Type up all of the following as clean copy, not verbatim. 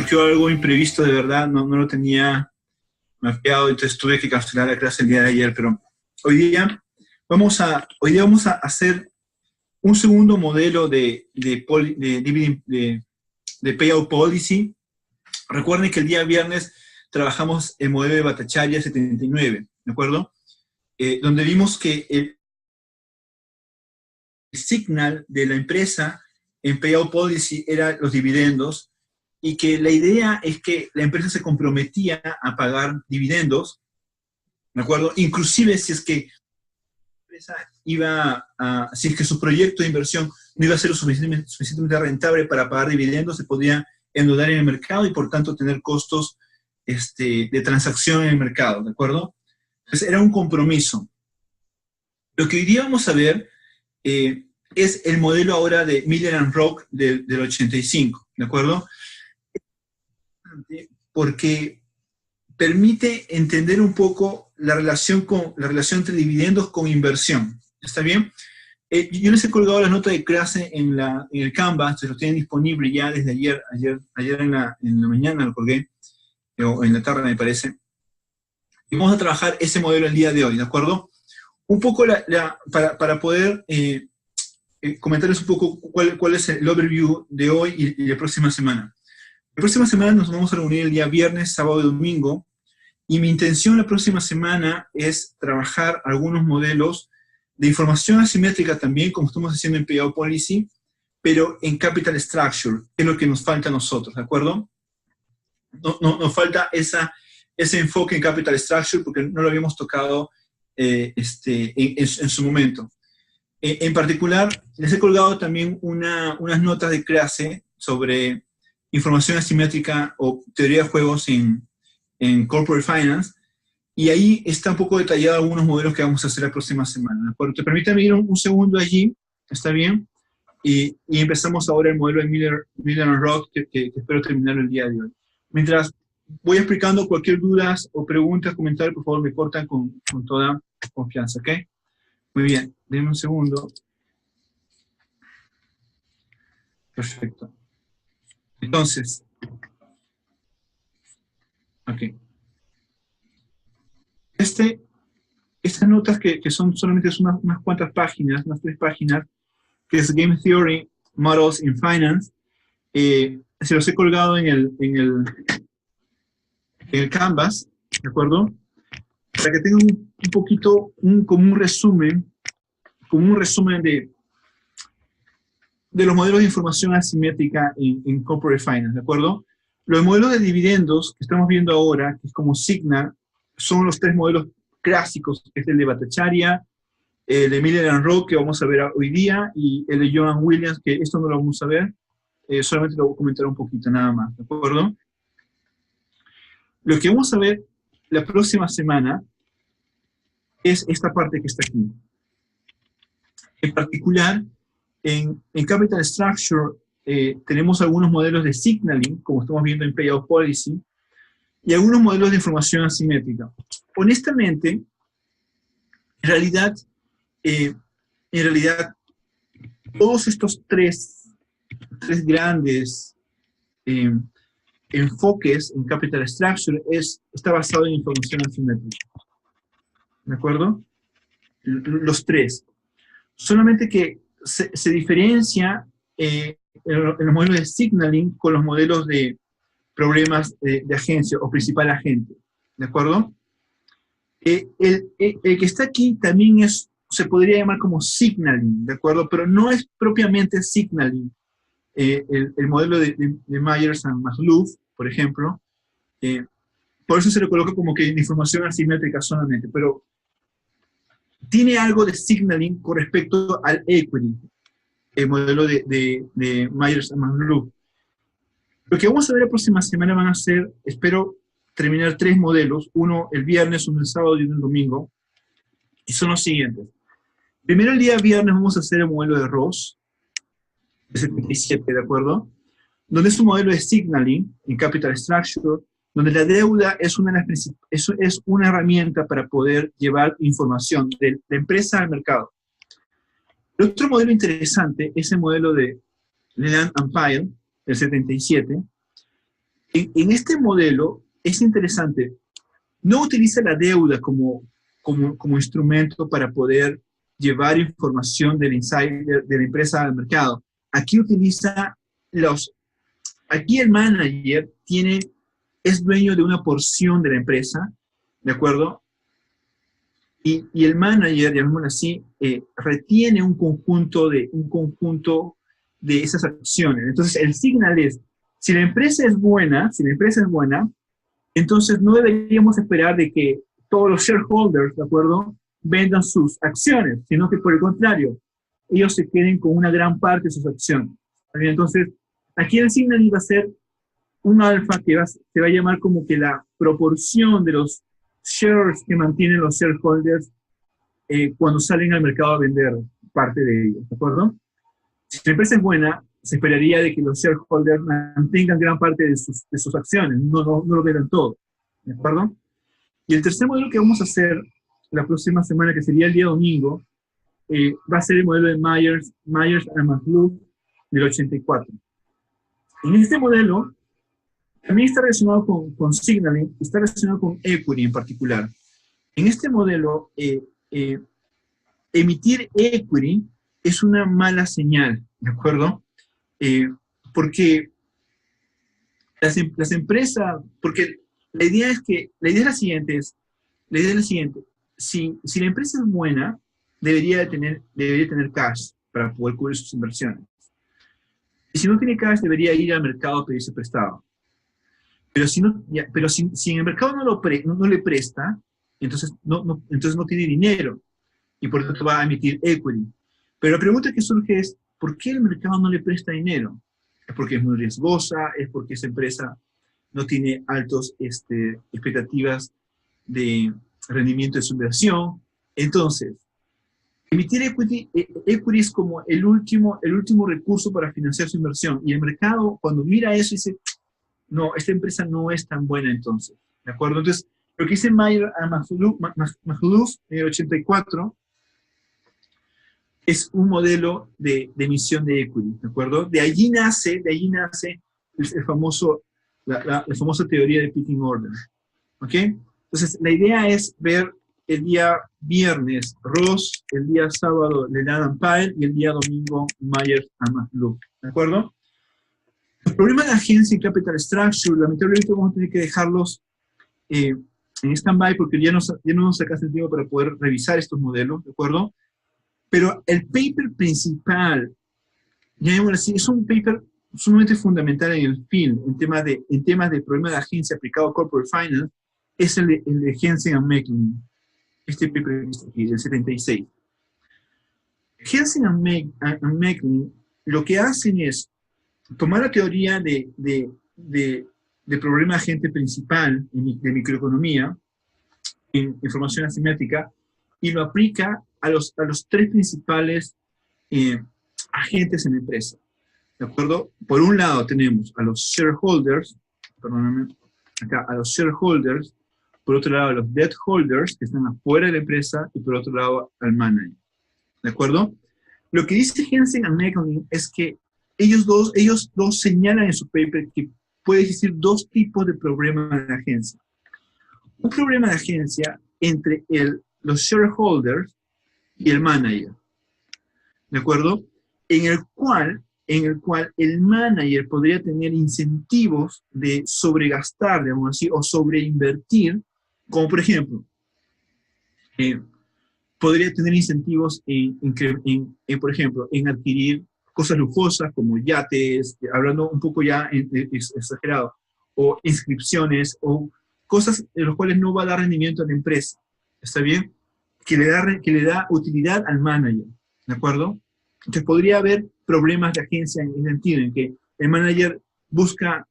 surgió algo imprevisto de verdad, no lo tenía mapeado, entonces tuve que cancelar la clase el día de ayer, pero hoy día hoy día vamos a hacer un segundo modelo de payout policy. Recuerden que el día viernes trabajamos el modelo de Bhattacharya 79, ¿de acuerdo? Donde vimos que el signal de la empresa en payout policy era los dividendos, y que la idea es que la empresa se comprometía a pagar dividendos, ¿de acuerdo? Inclusive si es que si es que su proyecto de inversión no iba a ser lo suficientemente rentable para pagar dividendos, se podía endeudar en el mercado y por tanto tener costos de transacción en el mercado, ¿de acuerdo? Entonces era un compromiso. Lo que hoy día vamos a ver es el modelo ahora de Miller and Rock del 85, ¿de acuerdo? Porque permite entender un poco la relación entre dividendos con inversión. ¿Está bien? Yo les he colgado la nota de clase en el Canvas, se lo tienen disponible ya desde ayer en la mañana lo colgué, o en la tarde me parece. Y vamos a trabajar ese modelo el día de hoy, ¿de acuerdo? Un poco para poder comentarles un poco cuál es el overview de hoy y la próxima semana. La próxima semana nos vamos a reunir el día viernes, sábado y domingo, y mi intención la próxima semana es trabajar algunos modelos de información asimétrica también, como estamos haciendo en payout policy, pero en capital structure, que es lo que nos falta a nosotros, ¿de acuerdo? Nos falta ese enfoque en capital structure porque no lo habíamos tocado en su momento. En particular, les he colgado también unas notas de clase sobre información asimétrica o teoría de juegos en Corporate Finance, y ahí está un poco detallado algunos modelos que vamos a hacer la próxima semana. ¿De acuerdo? Te permítame ir un segundo allí, ¿está bien? Y empezamos ahora el modelo de Miller and Rock, que espero terminar el día de hoy. Mientras voy explicando cualquier duda o preguntas, comentarios, por favor me cortan con toda confianza, ¿ok? Muy bien, denme un segundo. Perfecto. Entonces, ok. Estas notas que son solamente unas cuantas páginas, unas 3 páginas, que es Game Theory, Models in Finance, se los he colgado en el Canvas, ¿de acuerdo? Para que tengan un poquito, como un resumen de los modelos de información asimétrica en Corporate Finance, ¿de acuerdo? Los modelos de dividendos que estamos viendo ahora, que es como Signal, son los 3 modelos clásicos, que es el de Bhattacharya, el de Miller and Rock, que vamos a ver hoy día, y el de Joan Williams, que esto no lo vamos a ver, solamente lo voy a comentar un poquito, nada más, ¿de acuerdo? Lo que vamos a ver la próxima semana es esta parte que está aquí. En particular, en Capital Structure tenemos algunos modelos de signaling, como estamos viendo en Payout Policy, y algunos modelos de información asimétrica. Honestamente, en realidad, todos estos tres grandes enfoques en Capital Structure está basado en información asimétrica. ¿De acuerdo? Los 3. Solamente que se diferencia en los modelos de signaling con los modelos de problemas de agencia o principal agente. ¿De acuerdo? El que está aquí también se podría llamar como signaling, ¿de acuerdo? Pero no es propiamente signaling. El modelo de Myers and Maslov, por ejemplo, por eso se le coloca como que información asimétrica solamente, pero tiene algo de signaling con respecto al equity, el modelo de Myers and Maslov. Lo que vamos a ver la próxima semana van a ser, espero terminar 3 modelos, uno el viernes, uno el sábado y uno el domingo, y son los siguientes. Primero, el día viernes vamos a hacer el modelo de Ross, de 77, ¿de acuerdo? Donde es un modelo de signaling en Capital Structure, donde la deuda es una herramienta para poder llevar información de la empresa al mercado. El otro modelo interesante es el modelo de Leland and Pyle, del 77, En este modelo es interesante, no utiliza la deuda como instrumento para poder llevar información del insider, de la empresa al mercado. Aquí utiliza aquí el manager es dueño de una porción de la empresa, ¿de acuerdo? Y el manager, llamémoslo así, retiene un conjunto de esas acciones. Entonces, el signal es, si la empresa es buena, entonces no deberíamos esperar de que todos los shareholders, ¿de acuerdo?, vendan sus acciones, sino que por el contrario, ellos se queden con una gran parte de sus acciones. Entonces, aquí el signal iba a ser un alfa se va a llamar como que la proporción de los shares que mantienen los shareholders cuando salen al mercado a vender parte de ellos, ¿de acuerdo? Si la empresa es buena, se esperaría de que los shareholders mantengan gran parte de sus acciones, no lo vendan todo, ¿de acuerdo? Y el tercer modelo que vamos a hacer la próxima semana, que sería el día domingo, va a ser el modelo de Myers and McLuhan del 84. En este modelo, también está relacionado con signaling, está relacionado con equity en particular. En este modelo, emitir equity es una mala señal, ¿de acuerdo? Porque las empresas, porque la idea es la siguiente, si la empresa es buena, debería tener cash para poder cubrir sus inversiones. Y si no tiene cash, debería ir al mercado a pedirse prestado. Pero si en el mercado no le presta, entonces no tiene dinero y por lo tanto va a emitir equity. Pero la pregunta que surge es, ¿por qué el mercado no le presta dinero? ¿Es porque es muy riesgosa? ¿Es porque esa empresa no tiene altas expectativas de rendimiento de su inversión? Entonces, emitir equity es como el último recurso para financiar su inversión. Y el mercado, cuando mira eso, dice, no, esta empresa no es tan buena entonces, ¿de acuerdo? Entonces, lo que dice Myers and McLuhan en el 84 es un modelo de emisión de equity, ¿de acuerdo? De allí nace la famosa teoría de picking order, ¿ok? Entonces, la idea es ver el día viernes Ross, el día sábado Leland Pyle y el día domingo Myers and McLuhan, ¿de acuerdo? El problema de agencia y capital structure, lamentablemente vamos a tener que dejarlos en stand-by porque ya no nos sacaste el tiempo para poder revisar estos modelos, ¿de acuerdo? Pero el paper principal, llamémoslo así, es un paper sumamente fundamental en el field, en temas de problema de agencia aplicado a corporate finance, es el de Jensen and Meckling, este paper aquí, del 76. Jensen and Meckling lo que hacen es tomar la teoría de problema de agente principal de microeconomía, en información asimétrica, y lo aplica a los tres principales agentes en la empresa. ¿De acuerdo? Por un lado tenemos a los shareholders, perdóname, acá a los shareholders, por otro lado a los debt holders, que están afuera de la empresa, y por otro lado al manager. ¿De acuerdo? Lo que dice Jensen and Meckling es que ellos dos señalan en su paper que puede existir dos tipos de problemas de agencia. Un problema de agencia entre los shareholders y el manager, ¿de acuerdo? En el cual el manager podría tener incentivos de sobregastar, digamos así, o sobreinvertir, como por ejemplo, podría tener incentivos por ejemplo, en adquirir cosas lujosas como yates, hablando un poco ya exagerado, o inscripciones, o cosas en las cuales no va a dar rendimiento a la empresa, ¿está bien? Que le da utilidad al manager, ¿de acuerdo? Entonces podría haber problemas de agencia en el sentido en que el manager busca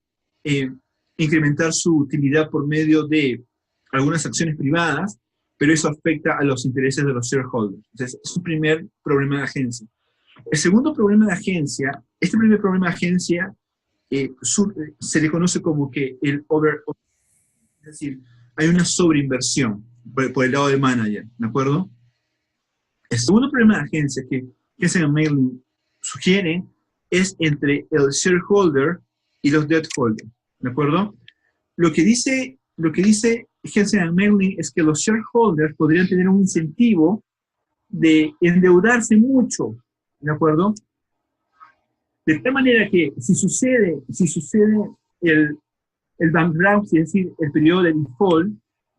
incrementar su utilidad por medio de algunas acciones privadas, pero eso afecta a los intereses de los shareholders. Entonces, es un primer problema de agencia. El segundo problema de agencia, este primer problema de agencia se le conoce como que es decir, hay una sobreinversión por el lado del manager, ¿de acuerdo? El segundo problema de agencia que Jensen and Meckling sugieren es entre el shareholder y los debt holders, ¿de acuerdo? lo que dice Henson & Merlin es que los shareholders podrían tener un incentivo de endeudarse mucho, ¿de acuerdo? De tal manera que si sucede el bankruptcy, es decir, el periodo de default,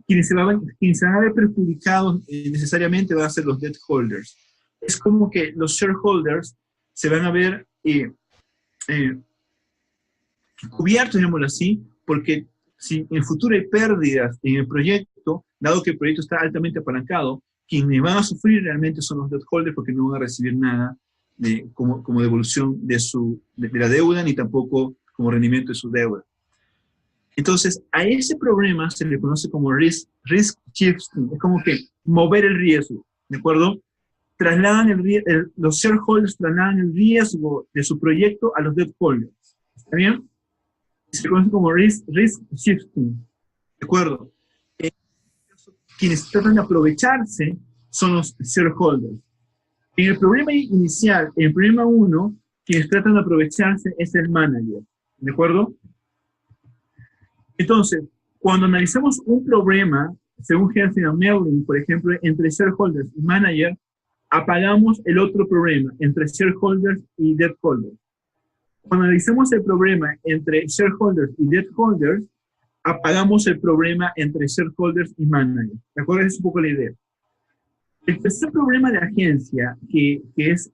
quienes se van a ver perjudicados necesariamente van a ser los debt holders. Es como que los shareholders se van a ver cubiertos, digámoslo así, porque si en el futuro hay pérdidas en el proyecto, dado que el proyecto está altamente apalancado, quienes van a sufrir realmente son los debt holders porque no van a recibir nada como devolución de la deuda, ni tampoco como rendimiento de su deuda. Entonces, a ese problema se le conoce como risk shifting, es como que mover el riesgo, ¿de acuerdo? Los shareholders trasladan el riesgo de su proyecto a los debt holders, ¿está bien? Se conoce como risk shifting, ¿de acuerdo? Quienes tratan de aprovecharse son los shareholders. En el problema inicial, en el problema 1, quienes tratan de aprovecharse es el manager, ¿de acuerdo? Entonces, cuando analizamos un problema, según Henson & Merlin, por ejemplo, entre shareholders y manager, apagamos el otro problema entre shareholders y debt holders. Cuando analizamos el problema entre shareholders y debt holders, apagamos el problema entre shareholders y managers. ¿De acuerdo? Esa es un poco la idea. El tercer problema de agencia, que es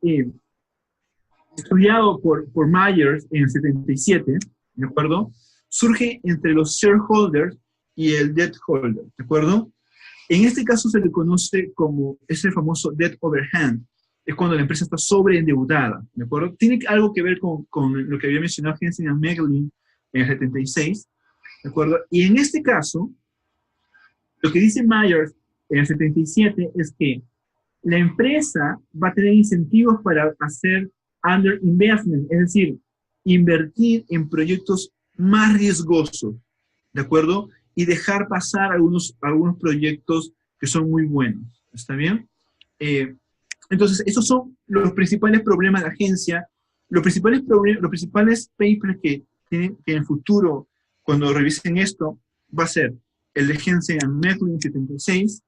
estudiado por Myers en el 77, ¿de acuerdo? Surge entre los shareholders y el debt holder, ¿de acuerdo? En este caso se le conoce como ese famoso debt overhang, es cuando la empresa está sobreendeudada, ¿de acuerdo? Tiene algo que ver con lo que había mencionado Henson & Merlin en el 76, ¿de acuerdo? Y en este caso, lo que dice Myers en el 77 es que la empresa va a tener incentivos para hacer under investment, es decir, invertir en proyectos más riesgosos, ¿de acuerdo? Y dejar pasar algunos proyectos que son muy buenos, ¿está bien? Entonces, esos son los principales problemas de agencia, los principales papers que tienen que en el futuro, cuando revisen esto, va a ser el de Henson & Merlin 76,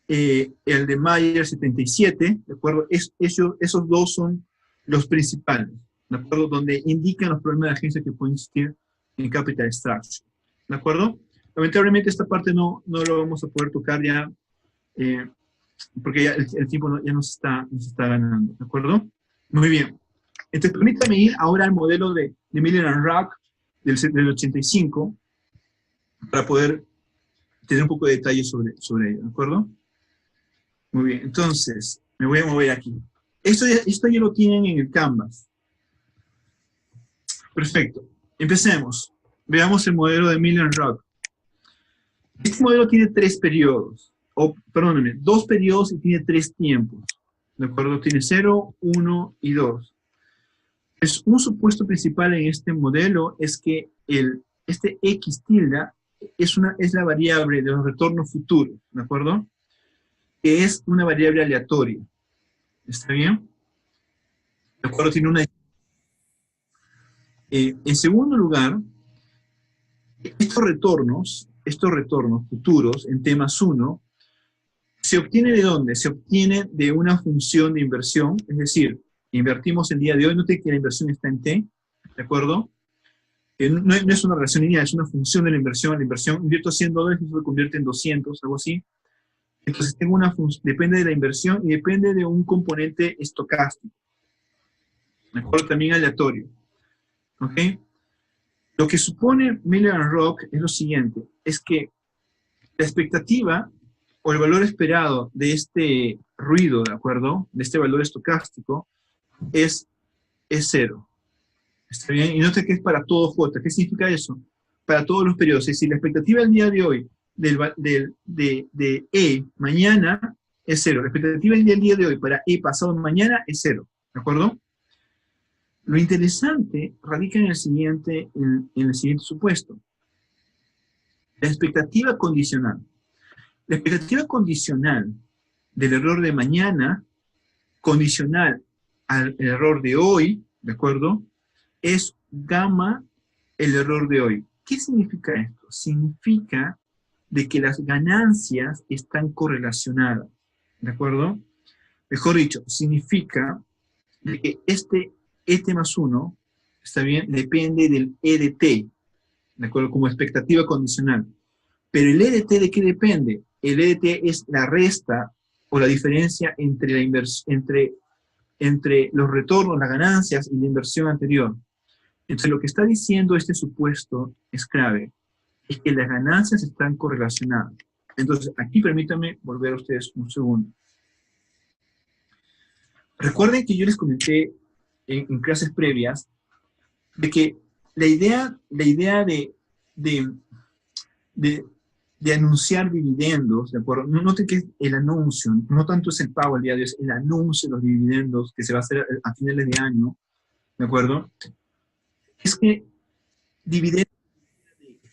el de Mayer 77, ¿de acuerdo? Esos dos son los principales, ¿de acuerdo? Donde indican los problemas de agencia que pueden existir en Capital Structure, ¿de acuerdo? Lamentablemente esta parte no lo vamos a poder tocar ya, porque ya el tiempo ya nos está ganando, ¿de acuerdo? Muy bien. Entonces, permítame ir ahora al modelo de Miller and Rock del 85, para poder tener un poco de detalle sobre ello, ¿de acuerdo? Muy bien, entonces, me voy a mover aquí. Esto ya lo tienen en el Canvas. Perfecto. Empecemos. Veamos el modelo de Miller and Rock. Este modelo tiene 3 periodos. Perdónenme, 2 periodos y tiene 3 tiempos. ¿De acuerdo? Tiene 0, 1 y 2. Un supuesto principal en este modelo es que este X tilde es la variable de los retornos futuros. ¿De acuerdo? Que es una variable aleatoria. ¿Está bien? ¿De acuerdo? Tiene una... en segundo lugar, estos retornos futuros en temas 1, ¿se obtiene de dónde? Se obtiene de una función de inversión, es decir, invertimos el día de hoy, note que la inversión está en T, ¿de acuerdo? No es una relación lineal, es una función de la inversión invierto $100 y eso se convierte en 200, algo así. Entonces tengo depende de la inversión y depende de un componente estocástico, ¿de acuerdo? También aleatorio, ¿ok? Lo que supone Miller and Rock es lo siguiente, es que la expectativa o el valor esperado de este ruido, ¿de acuerdo? De este valor estocástico es 0. ¿Está bien? Y note que es para todo J. ¿Qué significa eso? Para todos los periodos. Es decir, la expectativa del día de hoy de E mañana es 0. La expectativa del día de hoy para E pasado mañana es 0. ¿De acuerdo? Lo interesante radica en el siguiente supuesto. La expectativa condicional. La expectativa condicional del error de mañana, condicional al error de hoy, ¿de acuerdo? Es gamma el error de hoy. ¿Qué significa esto? Significa de que las ganancias están correlacionadas, ¿de acuerdo? Mejor dicho, significa de que este ET más 1, ¿está bien? Depende del EDT, ¿de acuerdo? Como expectativa condicional. Pero el EDT, ¿de qué depende? El EDT es la resta o la diferencia entre, entre los retornos, las ganancias y la inversión anterior. Entonces, lo que está diciendo este supuesto es clave, es que las ganancias están correlacionadas. Entonces, aquí permítanme volver a ustedes un segundo. Recuerden que yo les comenté en clases previas de que la idea de anunciar dividendos, ¿de acuerdo? Noten que el anuncio, no tanto es el pago al día de hoy, es el anuncio de los dividendos que se va a hacer a finales de año, ¿de acuerdo? Es que dividendos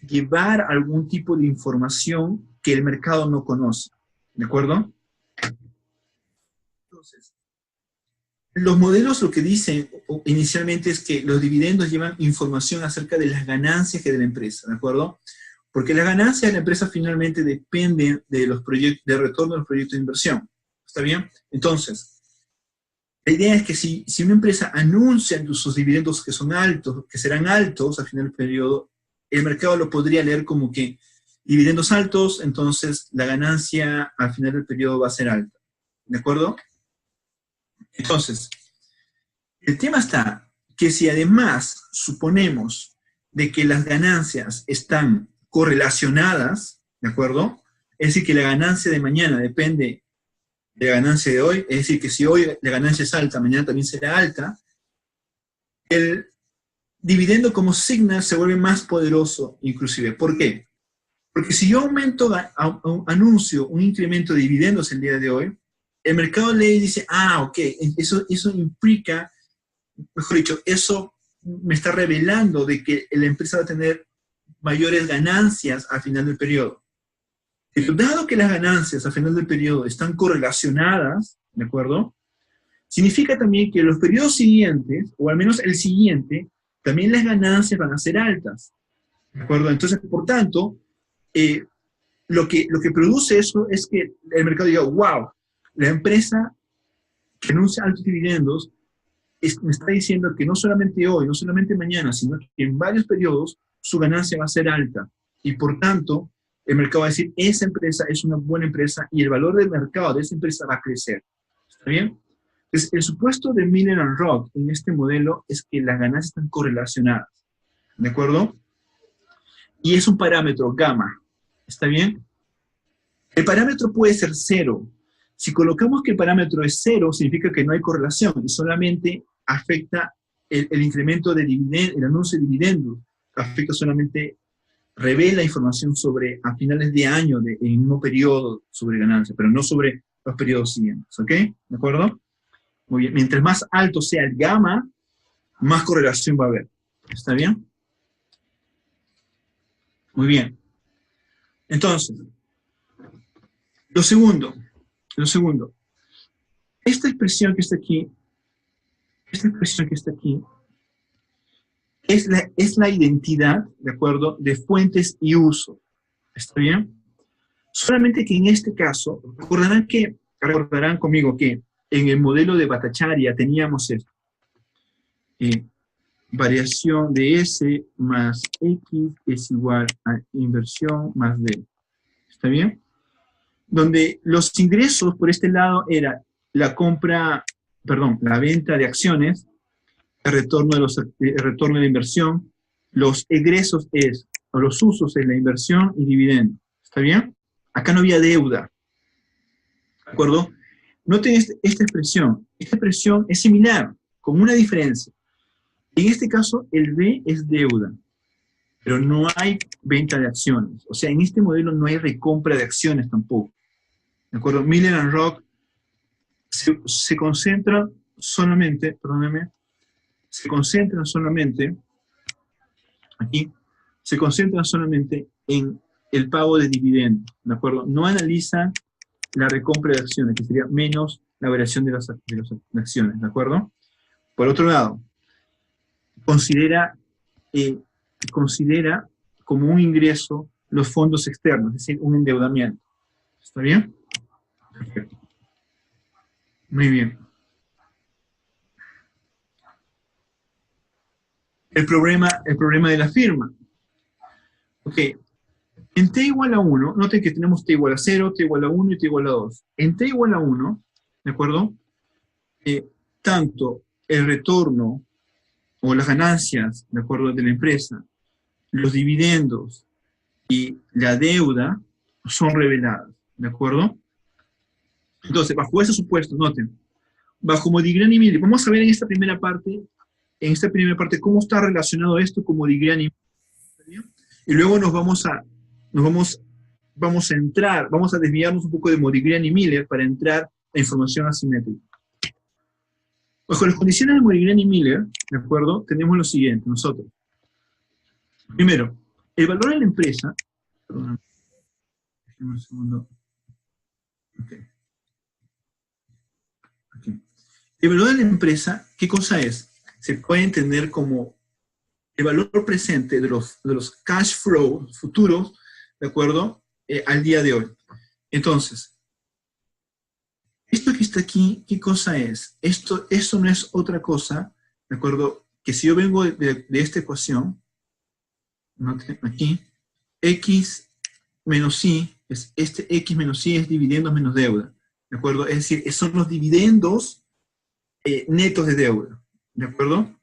llevar algún tipo de información que el mercado no conoce, ¿de acuerdo? Entonces, los modelos lo que dicen inicialmente es que los dividendos llevan información acerca de las ganancias que de la empresa, ¿de acuerdo? Porque las ganancias de la empresa finalmente dependen de los proyectos, del retorno de los proyectos de inversión. ¿Está bien? Entonces, la idea es que si una empresa anuncia sus dividendos que son altos, que serán altos al final del periodo, el mercado lo podría leer como que dividendos altos, entonces la ganancia al final del periodo va a ser alta. ¿De acuerdo? Entonces, el tema está que si además suponemos de que las ganancias están correlacionadas, ¿de acuerdo? Es decir, que la ganancia de mañana depende de la ganancia de hoy, es decir, que si hoy la ganancia es alta, mañana también será alta, el dividendo como signal se vuelve más poderoso inclusive. ¿Por qué? Porque si yo anuncio un incremento de dividendos el día de hoy, el mercado lee y dice, ok, eso implica, mejor dicho, eso me está revelando de que la empresa va a tener mayores ganancias al final del periodo. Pero dado que las ganancias al final del periodo están correlacionadas, ¿de acuerdo? Significa también que los periodos siguientes, o al menos el siguiente, también las ganancias van a ser altas, ¿de acuerdo? Entonces, por tanto, lo que produce eso es que el mercado diga, wow, la empresa que anuncia altos dividendos me está diciendo que no solamente hoy, no solamente mañana, sino que en varios periodos su ganancia va a ser alta. Y por tanto, el mercado va a decir, esa empresa es una buena empresa y el valor del mercado de esa empresa va a crecer. ¿Está bien? Entonces, el supuesto de Miller and Roth en este modelo es que las ganancias están correlacionadas. ¿De acuerdo? Y es un parámetro gamma. ¿Está bien? El parámetro puede ser 0. Si colocamos que el parámetro es 0, significa que no hay correlación y solamente afecta el incremento de dividendos, el anuncio de dividendos, afecta solamente, revela información sobre a finales de año, en el mismo periodo, sobre ganancias, pero no sobre los periodos siguientes, ¿ok? ¿De acuerdo? Muy bien. Mientras más alto sea el gamma, más correlación va a haber. ¿Está bien? Muy bien. Entonces, lo segundo, esta expresión que está aquí, es la identidad, ¿de acuerdo?, de fuentes y uso. ¿Está bien? Solamente que en este caso, recordarán conmigo que en el modelo de Bhattacharya teníamos esto. Variación de S más X es igual a inversión más D. ¿Está bien? Donde los ingresos por este lado era la venta de acciones, el retorno de la inversión, los egresos o los usos es la inversión y dividendo. ¿Está bien? Acá no había deuda. ¿De acuerdo? Noten esta expresión. Esta expresión es similar, con una diferencia. En este caso, el B es deuda, pero no hay venta de acciones. O sea, en este modelo no hay recompra de acciones tampoco. ¿De acuerdo? Miller and Roth se concentran solamente, en el pago de dividendos, ¿de acuerdo? No analizan la recompra de acciones, que sería menos la variación de las acciones, ¿de acuerdo? Por otro lado, considera como un ingreso los fondos externos, es decir, un endeudamiento. ¿Está bien? Perfecto. Muy bien. El problema de la firma. Ok. En t igual a 1, noten que tenemos t igual a 0, t igual a 1 y t igual a 2. En t igual a 1, ¿de acuerdo? Tanto el retorno o las ganancias, ¿de acuerdo?, de la empresa, los dividendos y la deuda son reveladas, ¿de acuerdo? Entonces, bajo ese supuesto, noten, bajo Modigliani y Miller, vamos a ver en esta primera parte, cómo está relacionado esto con Modigliani y Miller, y luego vamos a desviarnos un poco de Modigliani y Miller para entrar a información asimétrica. Bajo las condiciones de Modigliani y Miller, ¿de acuerdo?, tenemos lo siguiente, nosotros. Primero, el valor de la empresa, perdón, déjame un segundo. Okay. El valor de la empresa, ¿qué cosa es? Se puede entender como el valor presente de los cash flow futuros, ¿de acuerdo?, al día de hoy. Entonces, esto que está aquí, ¿qué cosa es? Eso no es otra cosa, ¿de acuerdo?, que si yo vengo de esta ecuación, noten aquí, X menos Y, este X menos Y es dividendos menos deuda, ¿de acuerdo? Es decir, son los dividendos netos de deuda, ¿de acuerdo?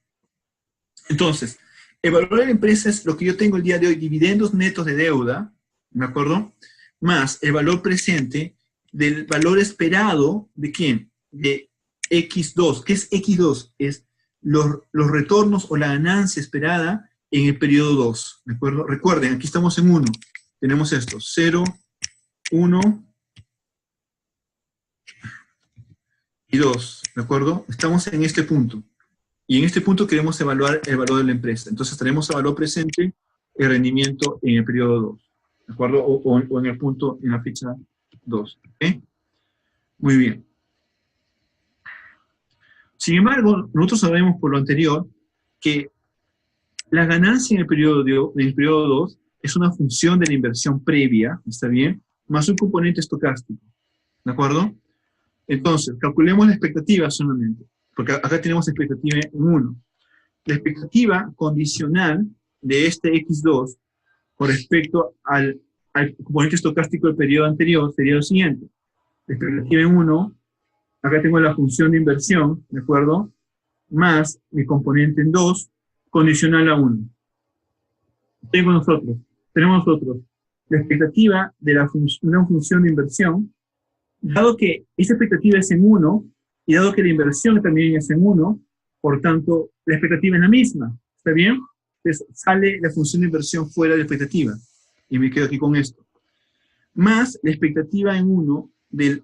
Entonces, el valor de la empresa es lo que yo tengo el día de hoy, dividendos netos de deuda, ¿de acuerdo?, más el valor presente del valor esperado, ¿de quién? De X2. ¿Qué es X2? Es los retornos o la ganancia esperada en el periodo 2, ¿de acuerdo? Recuerden, aquí estamos en 1. Tenemos esto, 0, 1 y 2, ¿de acuerdo? Estamos en este punto. Y en este punto queremos evaluar el valor de la empresa. Entonces tenemos a valor presente el rendimiento en el periodo 2, ¿de acuerdo? O en el punto, en la fecha 2. ¿Ok? Muy bien. Sin embargo, nosotros sabemos por lo anterior que la ganancia en el periodo 2 es una función de la inversión previa, ¿está bien?, más un componente estocástico, ¿de acuerdo? Entonces, calculemos la expectativa solamente, porque acá tenemos expectativa en 1. La expectativa condicional de este X2 con respecto al componente estocástico del periodo anterior sería lo siguiente. La expectativa en 1, acá tengo la función de inversión, ¿de acuerdo?, más mi componente en 2, condicional a 1. Tenemos nosotros la expectativa de una función de inversión, dado que esa expectativa es en 1, y dado que la inversión también es en 1, por tanto, la expectativa es la misma. ¿Está bien? Entonces, sale la función de inversión fuera de la expectativa. Y me quedo aquí con esto. Más la expectativa en 1 del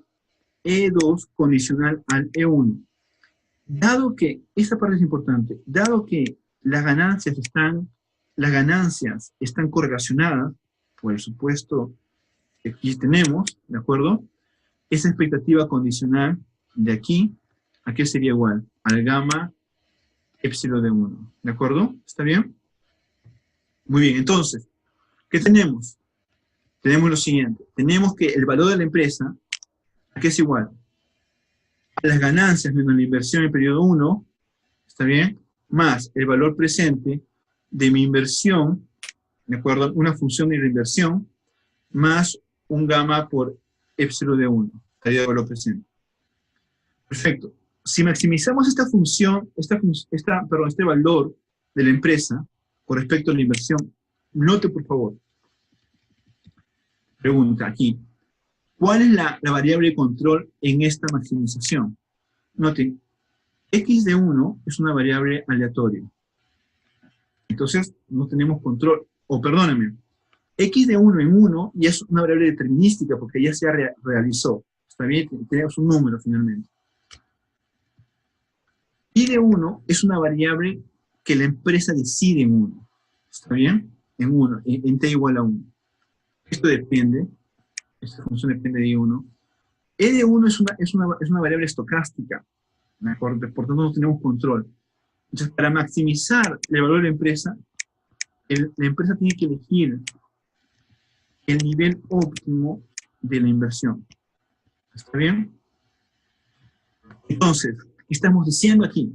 E2 condicional al E1. Dado que, esta parte es importante, dado que las ganancias están correlacionadas, por supuesto, aquí tenemos, ¿de acuerdo?, esa expectativa condicional de aquí, ¿a qué sería igual? Al gamma epsilon de 1, ¿de acuerdo? ¿Está bien? Muy bien, entonces, ¿qué tenemos? Tenemos lo siguiente, tenemos que el valor de la empresa, ¿a qué es igual? A las ganancias menos la inversión en el periodo 1, ¿está bien?, más el valor presente de mi inversión, ¿de acuerdo?, una función de la inversión, más un gamma por epsilon de 1, estaría el valor presente. Perfecto. Si maximizamos esta función, este valor de la empresa con respecto a la inversión, note por favor, pregunta aquí, ¿cuál es la variable de control en esta maximización? Noten, x de 1 es una variable aleatoria. Entonces, no tenemos control, o perdónenme, x de 1 en 1 ya es una variable determinística porque ya se realizó. Está bien, tenemos un número finalmente. Y de 1 es una variable que la empresa decide en 1. ¿Está bien? En 1, en t igual a 1. Esto depende, esta función depende de 1. E de 1 es una variable estocástica, ¿de acuerdo? Por tanto no tenemos control. Entonces, para maximizar el valor de la empresa, la empresa tiene que elegir el nivel óptimo de la inversión. ¿Está bien? Entonces, ¿qué estamos diciendo aquí?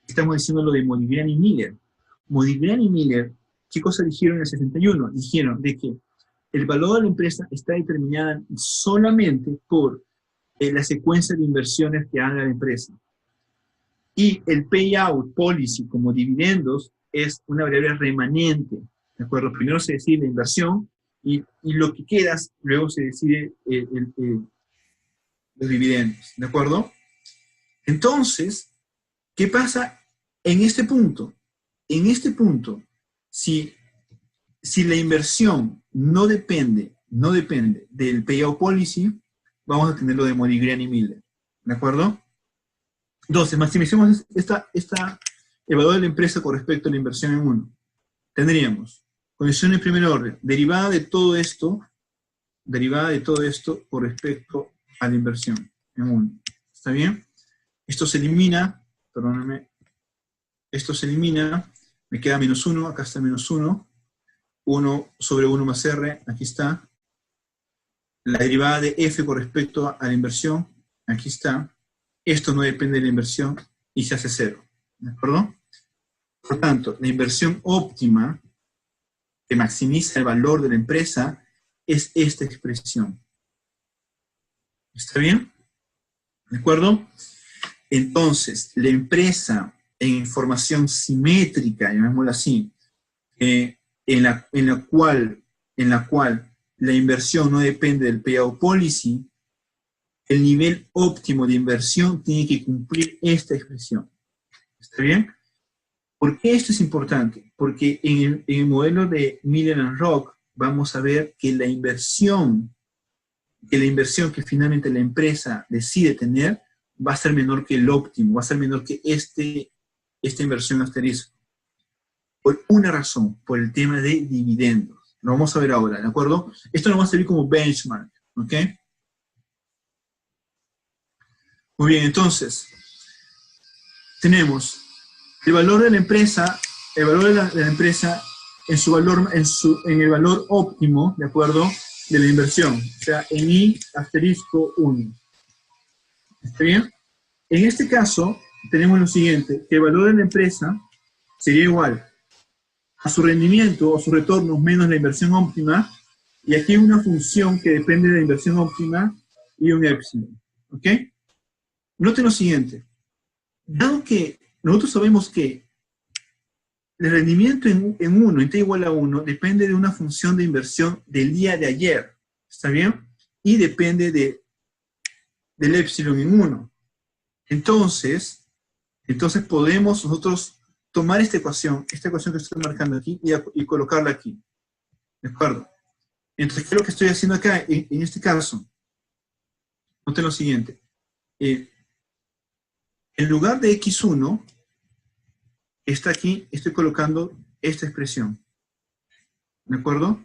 Estamos diciendo lo de Modigliani y Miller. Modigliani y Miller, ¿qué cosa dijeron en el 61? Dijeron de que el valor de la empresa está determinada solamente por la secuencia de inversiones que haga la empresa. Y el payout policy como dividendos es una variable remanente. ¿De acuerdo? Primero se decide la inversión y lo que queda, luego se decide los dividendos. ¿De acuerdo? Entonces, ¿qué pasa en este punto? En este punto, si la inversión no depende del payout policy, vamos a tener lo de Modigliani y Miller. ¿De acuerdo? Entonces, maximicemos el valor de la empresa con respecto a la inversión en uno. Tendríamos condición en primer orden, derivada de todo esto con respecto a la inversión en uno. ¿Está bien? Esto se elimina, perdóname, esto se elimina, me queda menos 1, acá está menos 1, 1 sobre 1 más R, aquí está. La derivada de F con respecto a la inversión, aquí está. Esto no depende de la inversión y se hace 0. ¿De acuerdo? Por tanto, la inversión óptima que maximiza el valor de la empresa es esta expresión. ¿Está bien? ¿De acuerdo? Entonces, la empresa en información simétrica, llamémosla así, en la cual la inversión no depende del payout policy, el nivel óptimo de inversión tiene que cumplir esta expresión. ¿Está bien? ¿Por qué esto es importante? Porque en el modelo de Miller and Rock vamos a ver que la inversión que finalmente la empresa decide tener va a ser menor que el óptimo, va a ser menor que esta inversión asterisco. Por una razón, por el tema de dividendos. Lo vamos a ver ahora, ¿de acuerdo? Esto nos va a servir como benchmark, ¿ok? Muy bien, entonces, tenemos el valor de la empresa, el valor de la empresa en el valor óptimo, ¿de acuerdo? De la inversión, o sea, en I asterisco 1. ¿Está bien? En este caso, tenemos lo siguiente, que el valor de la empresa sería igual a su rendimiento o su retorno menos la inversión óptima, y aquí hay una función que depende de la inversión óptima y un epsilon. ¿Ok? Noten lo siguiente. Dado que nosotros sabemos que el rendimiento en t igual a 1 depende de una función de inversión del día de ayer. ¿Está bien? Y depende del epsilon en 1. Entonces podemos nosotros tomar esta ecuación que estoy marcando aquí y colocarla aquí. ¿De acuerdo? Entonces, ¿qué es lo que estoy haciendo acá? En este caso, noten lo siguiente. En lugar de x1, está aquí, estoy colocando esta expresión. ¿De acuerdo?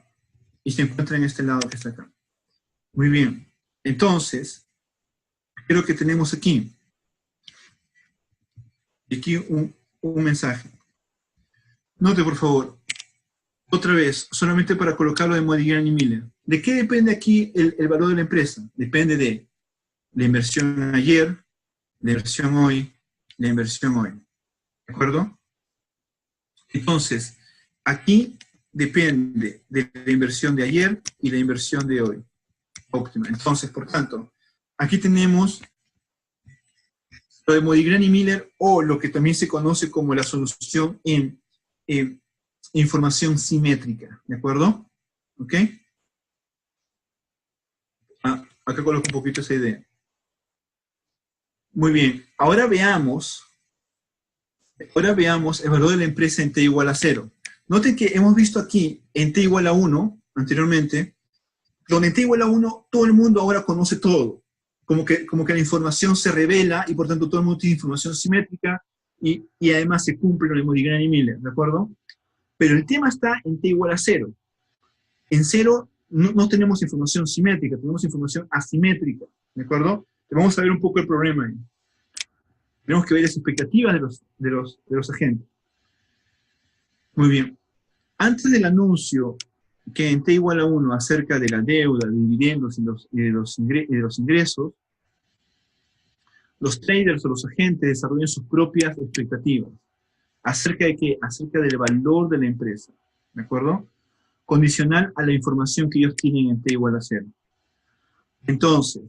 Y se encuentra en este lado que está acá. Muy bien. Entonces, ¿qué es lo que tenemos aquí? Aquí un mensaje. Note, por favor, otra vez, solamente para colocarlo de Modigliani y Miller. ¿De qué depende aquí el valor de la empresa? Depende de la inversión ayer, la inversión hoy, la inversión hoy. ¿De acuerdo? Entonces, aquí depende de la inversión de ayer y la inversión de hoy. Óptima. Entonces, por tanto, aquí tenemos lo de Modigliani y Miller, o lo que también se conoce como la solución en información simétrica. ¿De acuerdo? ¿Ok? Acá coloco un poquito esa idea. Muy bien. Ahora veamos el valor de la empresa en t igual a 0. Noten que hemos visto aquí en t igual a 1, anteriormente, donde en t igual a 1 todo el mundo ahora conoce todo. Como que la información se revela y por tanto todo el mundo tiene información simétrica y además se cumple lo de Modigliani y Miller, ¿de acuerdo? Pero el tema está en t igual a 0. En 0 no tenemos información simétrica, tenemos información asimétrica, ¿de acuerdo? Vamos a ver un poco el problema ahí. Tenemos que ver las expectativas de los agentes. Muy bien. Antes del anuncio que en T igual a 1 acerca de la deuda, de dividendos y de los ingresos, los traders o los agentes desarrollan sus propias expectativas. ¿Acerca de qué? Acerca del valor de la empresa, ¿de acuerdo? Condicional a la información que ellos tienen en T igual a 0. Entonces,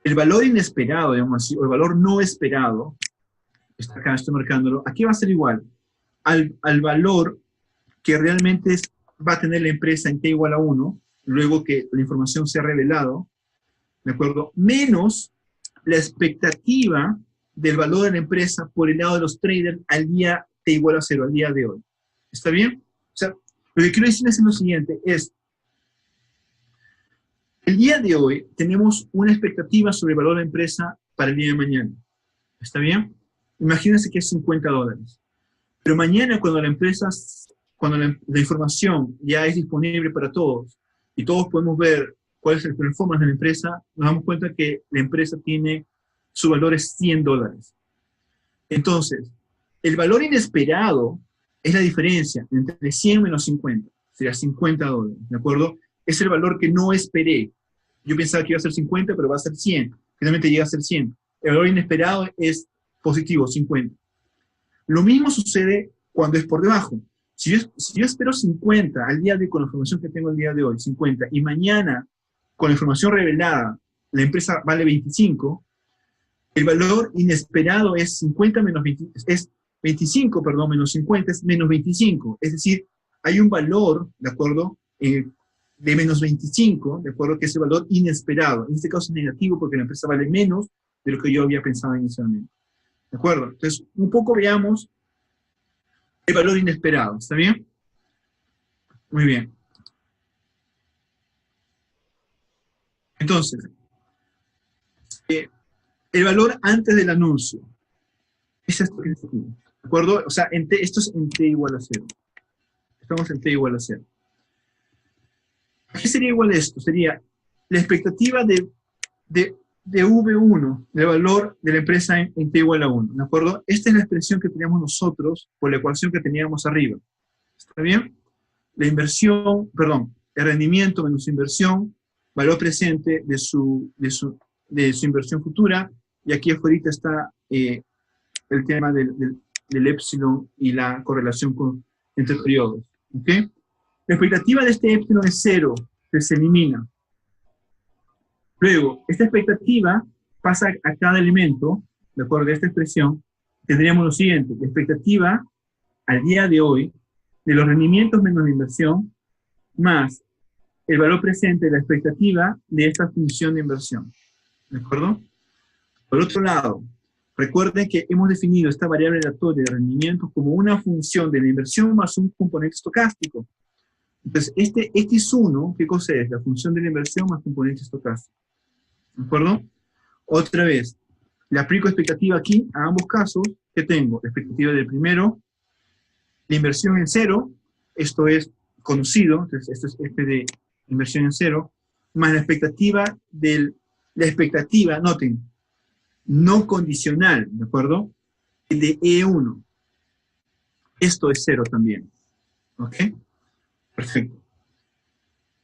el valor inesperado, digamos así, o el valor no esperado, está acá, estoy marcándolo, aquí va a ser igual al valor que realmente va a tener la empresa en T igual a 1, luego que la información sea revelado, ¿de acuerdo? Menos la expectativa del valor de la empresa por el lado de los traders al día T igual a 0, al día de hoy. ¿Está bien? O sea, lo que quiero decirles es lo siguiente, es, el día de hoy tenemos una expectativa sobre el valor de la empresa para el día de mañana. ¿Está bien? Imagínense que es $50. Pero mañana cuando la información ya es disponible para todos y todos podemos ver cuál es el performance de la empresa, nos damos cuenta que la empresa tiene, su valor es $100. Entonces, el valor inesperado es la diferencia entre 100 menos 50, sería $50, ¿de acuerdo? Es el valor que no esperé. Yo pensaba que iba a ser 50, pero va a ser 100. Finalmente llega a ser 100. El valor inesperado es positivo, 50. Lo mismo sucede cuando es por debajo. Si yo espero 50 al día de hoy, con la información que tengo el día de hoy, 50, y mañana, con la información revelada, la empresa vale 25, el valor inesperado es 50 menos 20, es 25, perdón, menos 50 es menos 25. Es decir, hay un valor, ¿de acuerdo? De menos 25, ¿de acuerdo? Que es el valor inesperado. En este caso es negativo porque la empresa vale menos de lo que yo había pensado inicialmente. ¿De acuerdo? Entonces, un poco veamos el valor inesperado. ¿Está bien? Muy bien. Entonces, el valor antes del anuncio. Es esto que está aquí. ¿De acuerdo? O sea, esto es en T igual a 0. Estamos en T igual a 0. ¿Qué sería igual a esto? Sería la expectativa de V1, del valor de la empresa en T igual a 1. ¿De acuerdo? Esta es la expresión que teníamos nosotros por la ecuación que teníamos arriba. ¿Está bien? La inversión, perdón, el rendimiento menos inversión, valor presente de su inversión futura, y aquí afuera está el tema del épsilon y la correlación entre periodos. ¿Ok? La expectativa de este épsilon es 0, que se elimina. Luego, esta expectativa pasa a cada elemento, de acuerdo a esta expresión, tendríamos lo siguiente: la expectativa al día de hoy de los rendimientos menos la inversión, más el valor presente de la expectativa de esta función de inversión. ¿De acuerdo? Por otro lado, recuerden que hemos definido esta variable aleatoria de rendimiento como una función de la inversión más un componente estocástico. Entonces, este es 1, ¿qué cosa es? La función de la inversión más componente estocástico. ¿De acuerdo? Otra vez, le aplico expectativa aquí a ambos casos. ¿Qué tengo? La expectativa del primero, la inversión en 0, esto es conocido, entonces esto es de inversión en 0, más la expectativa, noten, no condicional, ¿de acuerdo? De E1. Esto es 0 también. ¿Ok? Perfecto.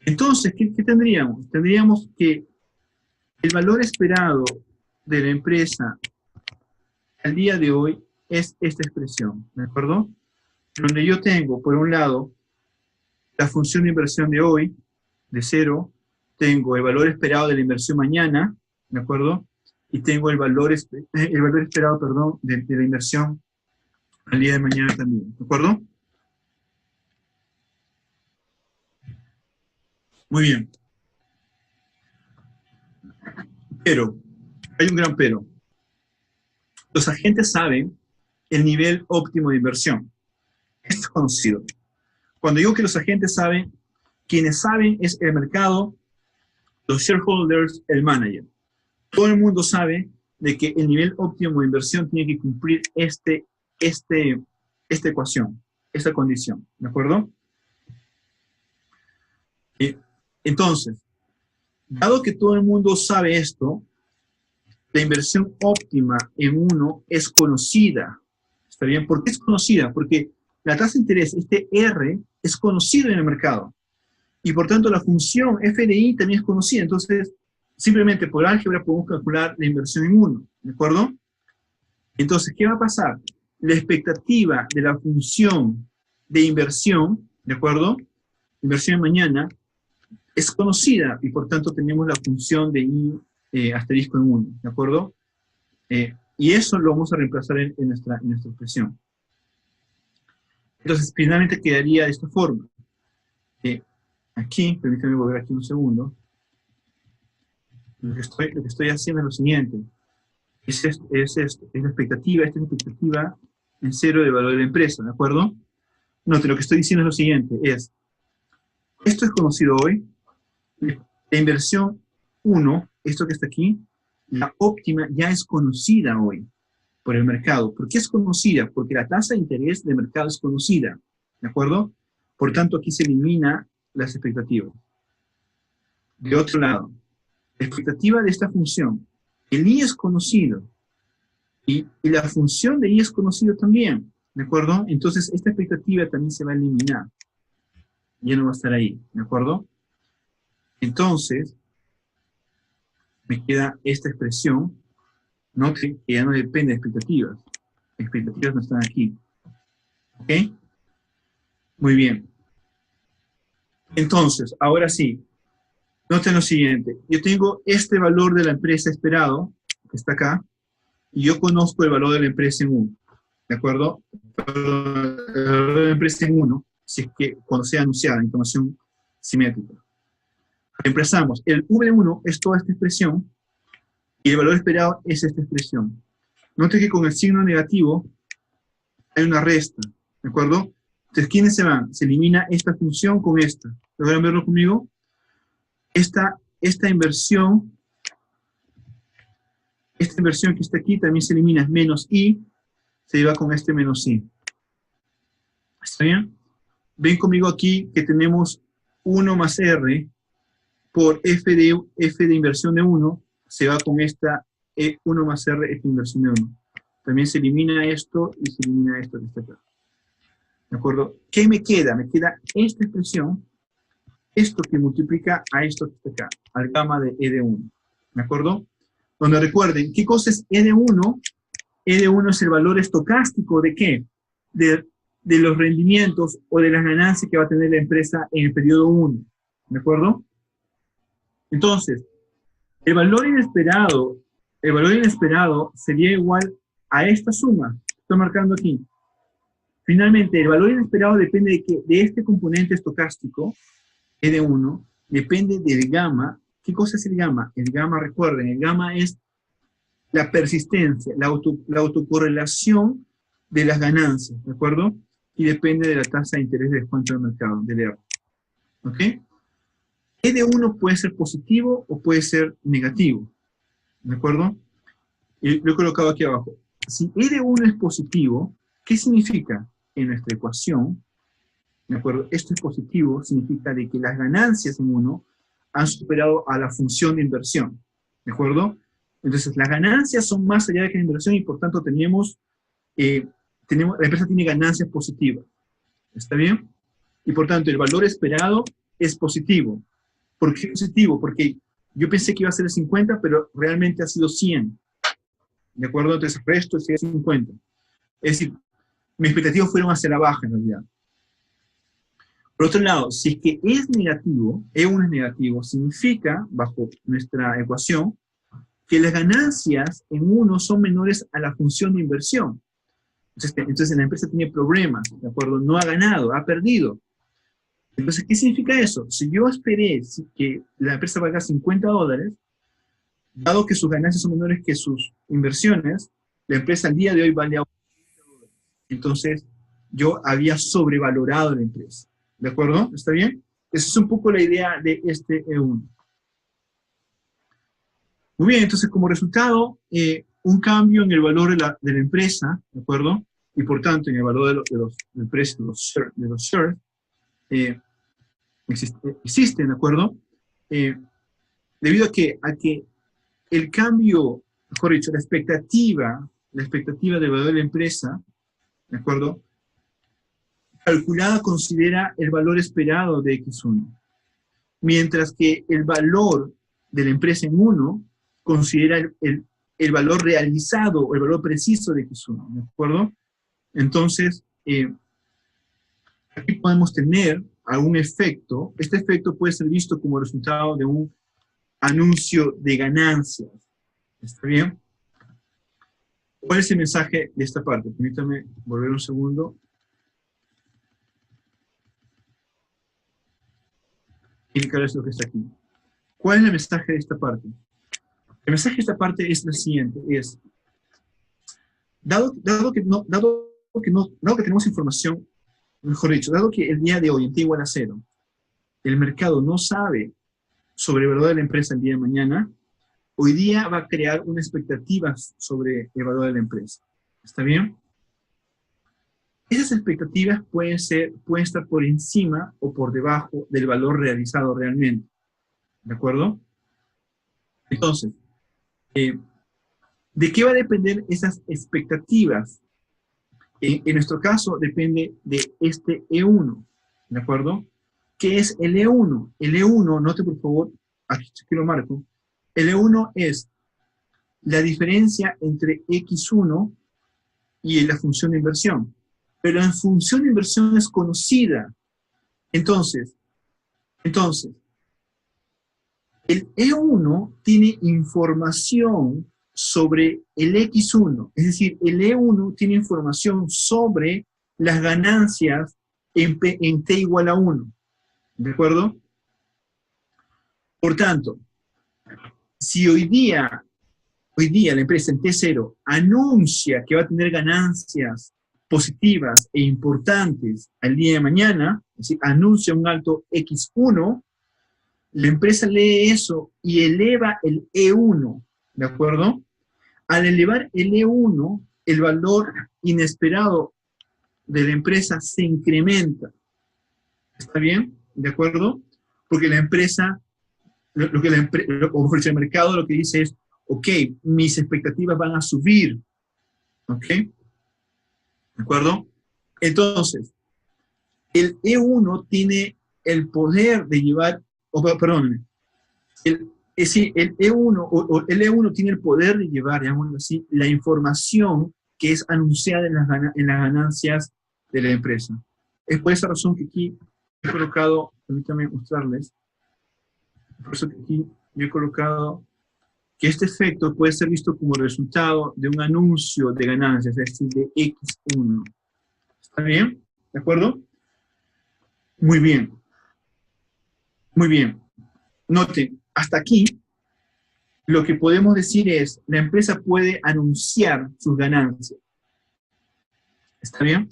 Entonces, ¿qué tendríamos? Tendríamos que el valor esperado de la empresa al día de hoy es esta expresión, ¿de acuerdo? Donde yo tengo, por un lado, la función de inversión de hoy, de 0, tengo el valor esperado de la inversión mañana, ¿de acuerdo? Y tengo el valor esperado, perdón, de la inversión al día de mañana también, ¿de acuerdo? Muy bien. Pero, hay un gran pero. Los agentes saben el nivel óptimo de inversión. Esto es conocido. Cuando digo que los agentes saben, quienes saben es el mercado, los shareholders, el manager. Todo el mundo sabe de que el nivel óptimo de inversión tiene que cumplir esta ecuación, esta condición, ¿de acuerdo? Entonces, dado que todo el mundo sabe esto, la inversión óptima en uno es conocida. ¿Está bien? ¿Por qué es conocida? Porque la tasa de interés, este R, es conocido en el mercado. Y por tanto la función f de i también es conocida. Entonces, simplemente por álgebra podemos calcular la inversión en 1, ¿de acuerdo? Entonces, ¿qué va a pasar? La expectativa de la función de inversión, ¿de acuerdo? Inversión en mañana, es conocida y por tanto tenemos la función de i asterisco en 1, ¿de acuerdo? Y eso lo vamos a reemplazar en nuestra expresión. Entonces, finalmente quedaría de esta forma. Aquí, permítanme volver aquí un segundo. Lo que estoy haciendo es lo siguiente. Es la expectativa, esta es la expectativa en cero del valor de la empresa, ¿de acuerdo? Note, lo que estoy diciendo es lo siguiente, esto es conocido hoy, la inversión 1, esto que está aquí, la óptima ya es conocida hoy por el mercado. ¿Por qué es conocida? Porque la tasa de interés del mercado es conocida, ¿de acuerdo? Por tanto, aquí se elimina las expectativas. De otro lado, la expectativa de esta función, el i es conocido, y la función de i es conocido también, ¿de acuerdo? Entonces, esta expectativa también se va a eliminar. Ya no va a estar ahí, ¿de acuerdo? Entonces, me queda esta expresión, note que ya no depende de expectativas. Expectativas no están aquí. ¿Ok? Muy bien. Entonces, ahora sí, noten lo siguiente. Yo tengo este valor de la empresa esperado, que está acá, y yo conozco el valor de la empresa en 1. ¿De acuerdo? El valor de la empresa en 1, si es que cuando sea anunciada, información simétrica. Reemplazamos. El V1 es toda esta expresión, y el valor esperado es esta expresión. Note que con el signo negativo hay una resta, ¿de acuerdo? Entonces, ¿quiénes se van? Se elimina esta función con esta. ¿Logran verlo conmigo? Esta inversión que está aquí también se elimina, menos i, se lleva con este menos i. ¿Está bien? Ven conmigo aquí que tenemos 1 más r por f de inversión de 1, se va con esta 1 más r, f de inversión de 1. También se elimina esto y se elimina esto que está acá. ¿De acuerdo? ¿Qué me queda? Me queda esta expresión, esto que multiplica a esto que está acá, al gamma de e de 1. ¿De acuerdo? Donde recuerden, ¿qué cosa es e de 1? E de 1 es el valor estocástico ¿de qué? De los rendimientos o de las ganancias que va a tener la empresa en el periodo 1. ¿De acuerdo? Entonces, el valor inesperado sería igual a esta suma. Estoy marcando aquí. Finalmente, el valor inesperado depende de este componente estocástico, E de 1, depende del gamma. ¿Qué cosa es el gamma? El gamma, recuerden, el gamma es la persistencia, la autocorrelación de las ganancias, ¿de acuerdo? Y depende de la tasa de interés de descuento del mercado, del ER. ¿Ok? E de 1 puede ser positivo o puede ser negativo, ¿de acuerdo? Y lo he colocado aquí abajo. Si E de 1 es positivo, ¿qué significa? En nuestra ecuación, ¿de acuerdo? Esto es positivo, significa de que las ganancias en 1 han superado a la función de inversión, ¿de acuerdo? Entonces, las ganancias son más allá de que la inversión y por tanto la empresa tiene ganancias positivas, ¿está bien? Y por tanto, el valor esperado es positivo. ¿Por qué positivo? Porque yo pensé que iba a ser el 50, pero realmente ha sido 100, ¿de acuerdo? Entonces, el resto es 50. Es decir, mis expectativas fueron hacia la baja en realidad. Por otro lado, si es que es negativo, E1 es negativo, significa, bajo nuestra ecuación, que las ganancias en 1 son menores a la función de inversión. Entonces la empresa tiene problemas, ¿de acuerdo? No ha ganado, ha perdido. Entonces, ¿qué significa eso? Si yo esperé que la empresa valga $50, dado que sus ganancias son menores que sus inversiones, la empresa al día de hoy vale $80. Entonces, yo había sobrevalorado la empresa. ¿De acuerdo? ¿Está bien? Esa es un poco la idea de este E1. Muy bien, entonces como resultado, un cambio en el valor de la empresa, ¿de acuerdo? Y por tanto, en el valor del precio de los shares, existen, ¿de acuerdo? Debido a que el cambio, mejor dicho, la expectativa del valor de la empresa, ¿de acuerdo? calculada considera el valor esperado de X1, mientras que el valor de la empresa en 1 considera el valor realizado o el valor preciso de X1, ¿de acuerdo? Entonces, aquí podemos tener algún efecto. Este efecto puede ser visto como resultado de un anuncio de ganancias. ¿Está bien? ¿Cuál es el mensaje de esta parte? Permítame volver un segundo. Indicarles lo que está aquí. ¿Cuál es el mensaje de esta parte? El mensaje de esta parte es el siguiente, es, dado que tenemos información, mejor dicho, dado que el día de hoy, en T igual a 0, el mercado no sabe sobre el valor de la empresa el día de mañana, hoy día va a crear una expectativa sobre el valor de la empresa. ¿Está bien? Esas expectativas pueden estar por encima o por debajo del valor realizado realmente. ¿De acuerdo? Entonces, ¿de qué va a depender esas expectativas? En nuestro caso, depende de este E1. ¿De acuerdo? ¿Qué es el E1? El E1, note por favor, aquí lo marco. El E1 es la diferencia entre X1 y la función de inversión. Pero la función de inversión es conocida. Entonces, el E1 tiene información sobre el X1. Es decir, el E1 tiene información sobre las ganancias en T igual a 1. ¿De acuerdo? Por tanto, si hoy día la empresa en T0 anuncia que va a tener ganancias positivas e importantes al día de mañana, es decir, anuncia un alto X1, la empresa lee eso y eleva el E1, ¿de acuerdo? Al elevar el E1, el valor inesperado de la empresa se incrementa. ¿Está bien? ¿De acuerdo? Porque la empresa, o el mercado lo que dice es, ok, mis expectativas van a subir. ¿Ok? ¿De acuerdo? Entonces, el E1 tiene el poder de llevar, perdón, el E1, el E1 tiene el poder de llevar, digamos así, la información que es anunciada en las ganancias de la empresa. Es por esa razón que aquí he colocado, permítanme mostrarles, por eso que aquí yo he colocado que este efecto puede ser visto como resultado de un anuncio de ganancias, es decir, de X1. ¿Está bien? ¿De acuerdo? Muy bien. Muy bien. Noten, hasta aquí, lo que podemos decir es, la empresa puede anunciar sus ganancias. ¿Está bien?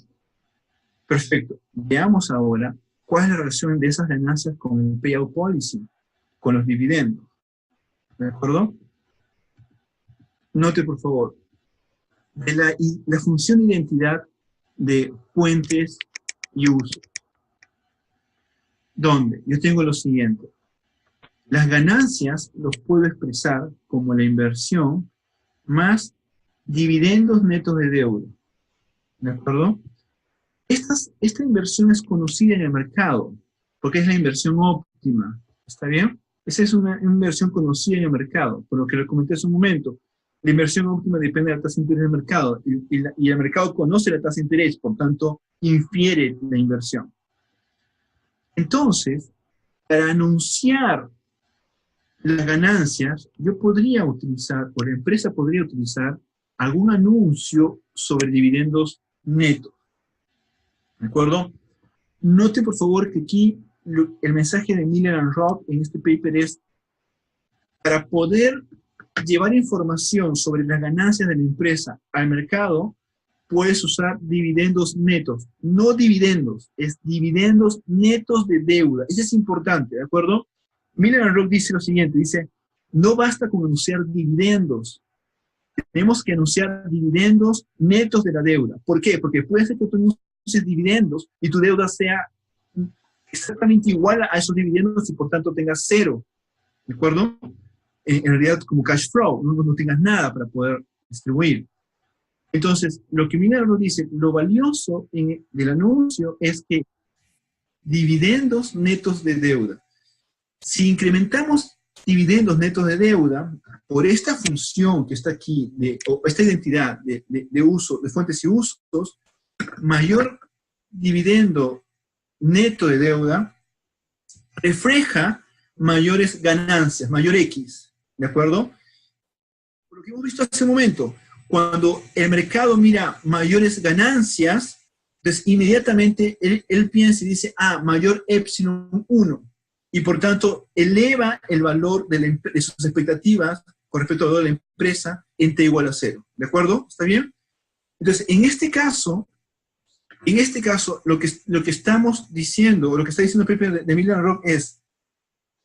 Perfecto. Veamos ahora cuál es la relación de esas ganancias con el payout policy, con los dividendos. ¿De acuerdo? Note, por favor, de la función de identidad de fuentes y usos. ¿Dónde? Yo tengo lo siguiente. Las ganancias los puedo expresar como la inversión más dividendos netos de deuda. ¿De acuerdo? Esta inversión es conocida en el mercado, porque es la inversión óptima. ¿Está bien? Esa es una inversión conocida en el mercado, por lo que le comenté hace un momento. La inversión óptima depende de la tasa de interés del mercado, y el mercado conoce la tasa de interés, por tanto, infiere la inversión. Entonces, para anunciar las ganancias, yo podría utilizar, o la empresa podría utilizar, algún anuncio sobre dividendos netos. ¿De acuerdo? Note, por favor, que aquí el mensaje de Miller and Roth en este paper es, para poder llevar información sobre las ganancias de la empresa al mercado, puedes usar dividendos netos. No dividendos, es dividendos netos de deuda. Eso es importante, ¿de acuerdo? Miller and Roth dice lo siguiente, dice, no basta con anunciar dividendos, tenemos que anunciar dividendos netos de la deuda. ¿Por qué? Porque puede ser que tú anuncies dividendos y tu deuda sea exactamente igual a esos dividendos y por tanto tengas cero, ¿de acuerdo? En realidad como cash flow, no tengas nada para poder distribuir. Entonces, lo que Miller nos dice, lo valioso del anuncio es que dividendos netos de deuda. Si incrementamos dividendos netos de deuda, por esta función que está aquí, o esta identidad de uso, de fuentes y usos, mayor dividendo neto de deuda refleja mayores ganancias, mayor X, ¿de acuerdo? Por lo que hemos visto hace un momento, cuando el mercado mira mayores ganancias, entonces inmediatamente él piensa y dice, mayor epsilon 1, y por tanto eleva el valor de sus expectativas con respecto al valor de la empresa en T igual a 0, ¿de acuerdo? ¿Está bien? Entonces, en este caso, lo que estamos diciendo, o lo que está diciendo el paper de Miller Rock es,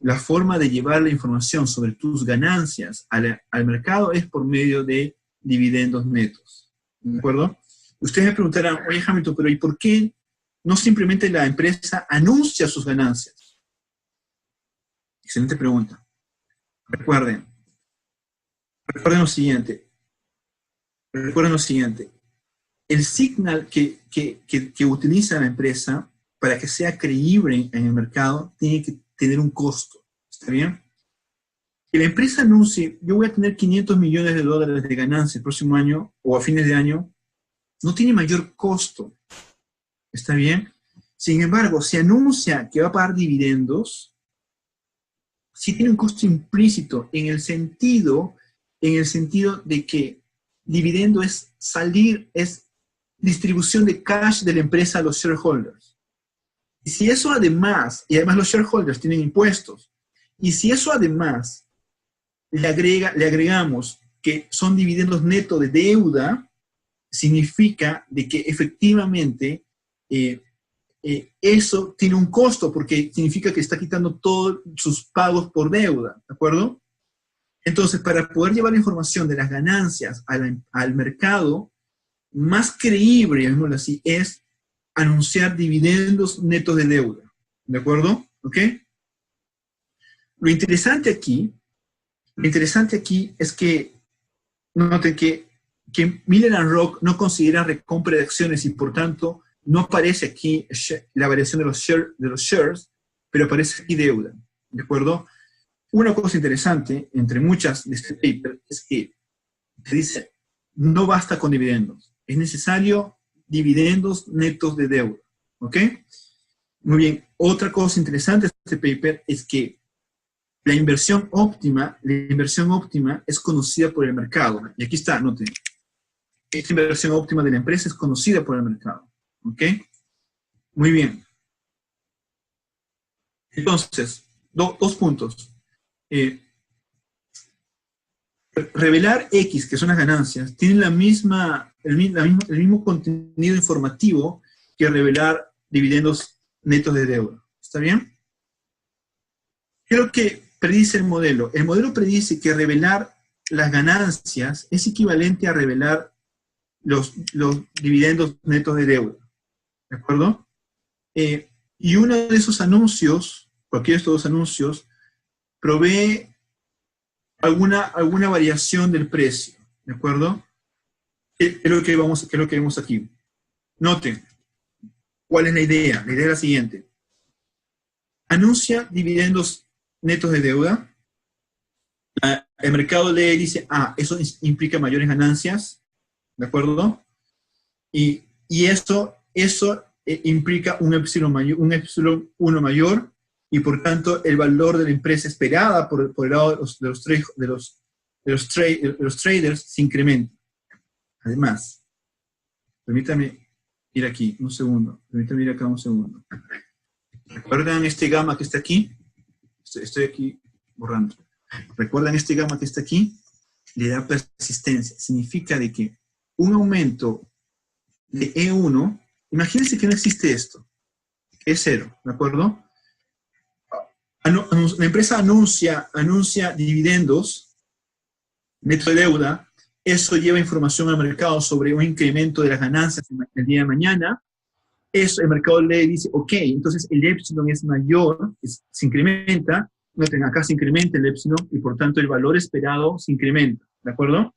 la forma de llevar la información sobre tus ganancias al mercado es por medio de dividendos netos, ¿de acuerdo? Ustedes me preguntarán, oye Hamilton, pero ¿y por qué no simplemente la empresa anuncia sus ganancias? Excelente pregunta. Recuerden lo siguiente, el signal que utiliza la empresa para que sea creíble en el mercado tiene que tener un costo, ¿está bien? Que la empresa anuncie, yo voy a tener $500 millones de ganancia el próximo año o a fines de año, no tiene mayor costo, ¿está bien? Sin embargo, si anuncia que va a pagar dividendos, sí tiene un costo implícito en el sentido de que dividendo es distribución de cash de la empresa a los shareholders. Y si eso además, y además los shareholders tienen impuestos, y si eso además le agregamos que son dividendos netos de deuda, significa de que efectivamente eso tiene un costo, porque significa que está quitando todos sus pagos por deuda, ¿de acuerdo? Entonces, para poder llevar la información de las ganancias al mercado, más creíble, llamémoslo así, es anunciar dividendos netos de deuda, ¿de acuerdo? ¿Ok? Lo interesante aquí es que, noten que Miller and Rock no considera recompra de acciones y por tanto no aparece aquí la variación de los shares, pero aparece aquí deuda, ¿de acuerdo? Una cosa interesante, entre muchas de este paper, es que te dice, no basta con dividendos, es necesario dividendos netos de deuda, ¿ok? Muy bien, otra cosa interesante de este paper es que la inversión óptima es conocida por el mercado. Y aquí está, noten. Esta inversión óptima de la empresa es conocida por el mercado. ¿Ok? Muy bien. Entonces, dos puntos. Revelar X, que son las ganancias, tiene el mismo contenido informativo que revelar dividendos netos de deuda. ¿Está bien? ¿Qué es lo que predice el modelo? El modelo predice que revelar las ganancias es equivalente a revelar los dividendos netos de deuda. ¿De acuerdo? Y uno de esos anuncios, cualquiera de estos dos anuncios, provee alguna variación del precio. ¿De acuerdo? ¿Qué es lo que vemos aquí? Noten, ¿cuál es la idea? La idea es la siguiente. Anuncia dividendos netos de deuda. El mercado lee y dice, eso implica mayores ganancias, ¿de acuerdo? Y eso implica un epsilon 1 mayor, y por tanto el valor de la empresa esperada por el lado de los traders se incrementa. Además, permítame ir aquí, un segundo. Permítame ir acá un segundo. ¿Recuerdan este gamma que está aquí? Estoy aquí borrando. ¿Recuerdan este gamma que está aquí? Le da persistencia. Significa de que un aumento de E1, imagínense que no existe esto, que es 0, ¿de acuerdo? La empresa anuncia dividendos neto de deuda, eso lleva información al mercado sobre un incremento de las ganancias el día de mañana, eso el mercado le dice, ok, entonces el epsilon es mayor, se incrementa, noten, acá se incrementa el epsilon y por tanto el valor esperado se incrementa, ¿de acuerdo?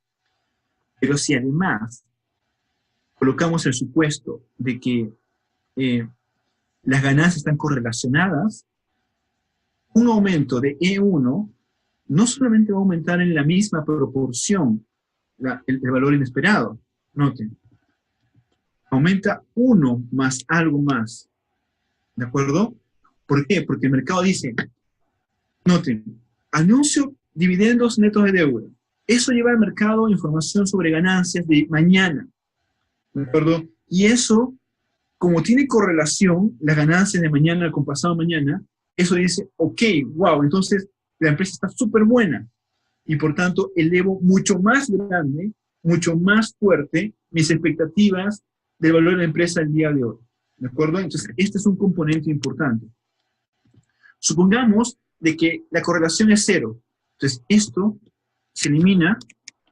Pero si además colocamos el supuesto de que las ganancias están correlacionadas, un aumento de E1 no solamente va a aumentar en la misma proporción el valor inesperado, noten, aumenta 1 más algo más, ¿de acuerdo? ¿Por qué? Porque el mercado dice, noten, anuncio dividendos netos de deuda. Eso lleva al mercado información sobre ganancias de mañana, ¿de acuerdo? Y eso, como tiene correlación, las ganancias de mañana con pasado mañana, eso dice, ok, wow, entonces la empresa está súper buena. Y por tanto, elevo mucho más grande, mucho más fuerte mis expectativas del valor de la empresa el día de hoy. ¿De acuerdo? Entonces, este es un componente importante. Supongamos de que la correlación es 0. Entonces, esto se elimina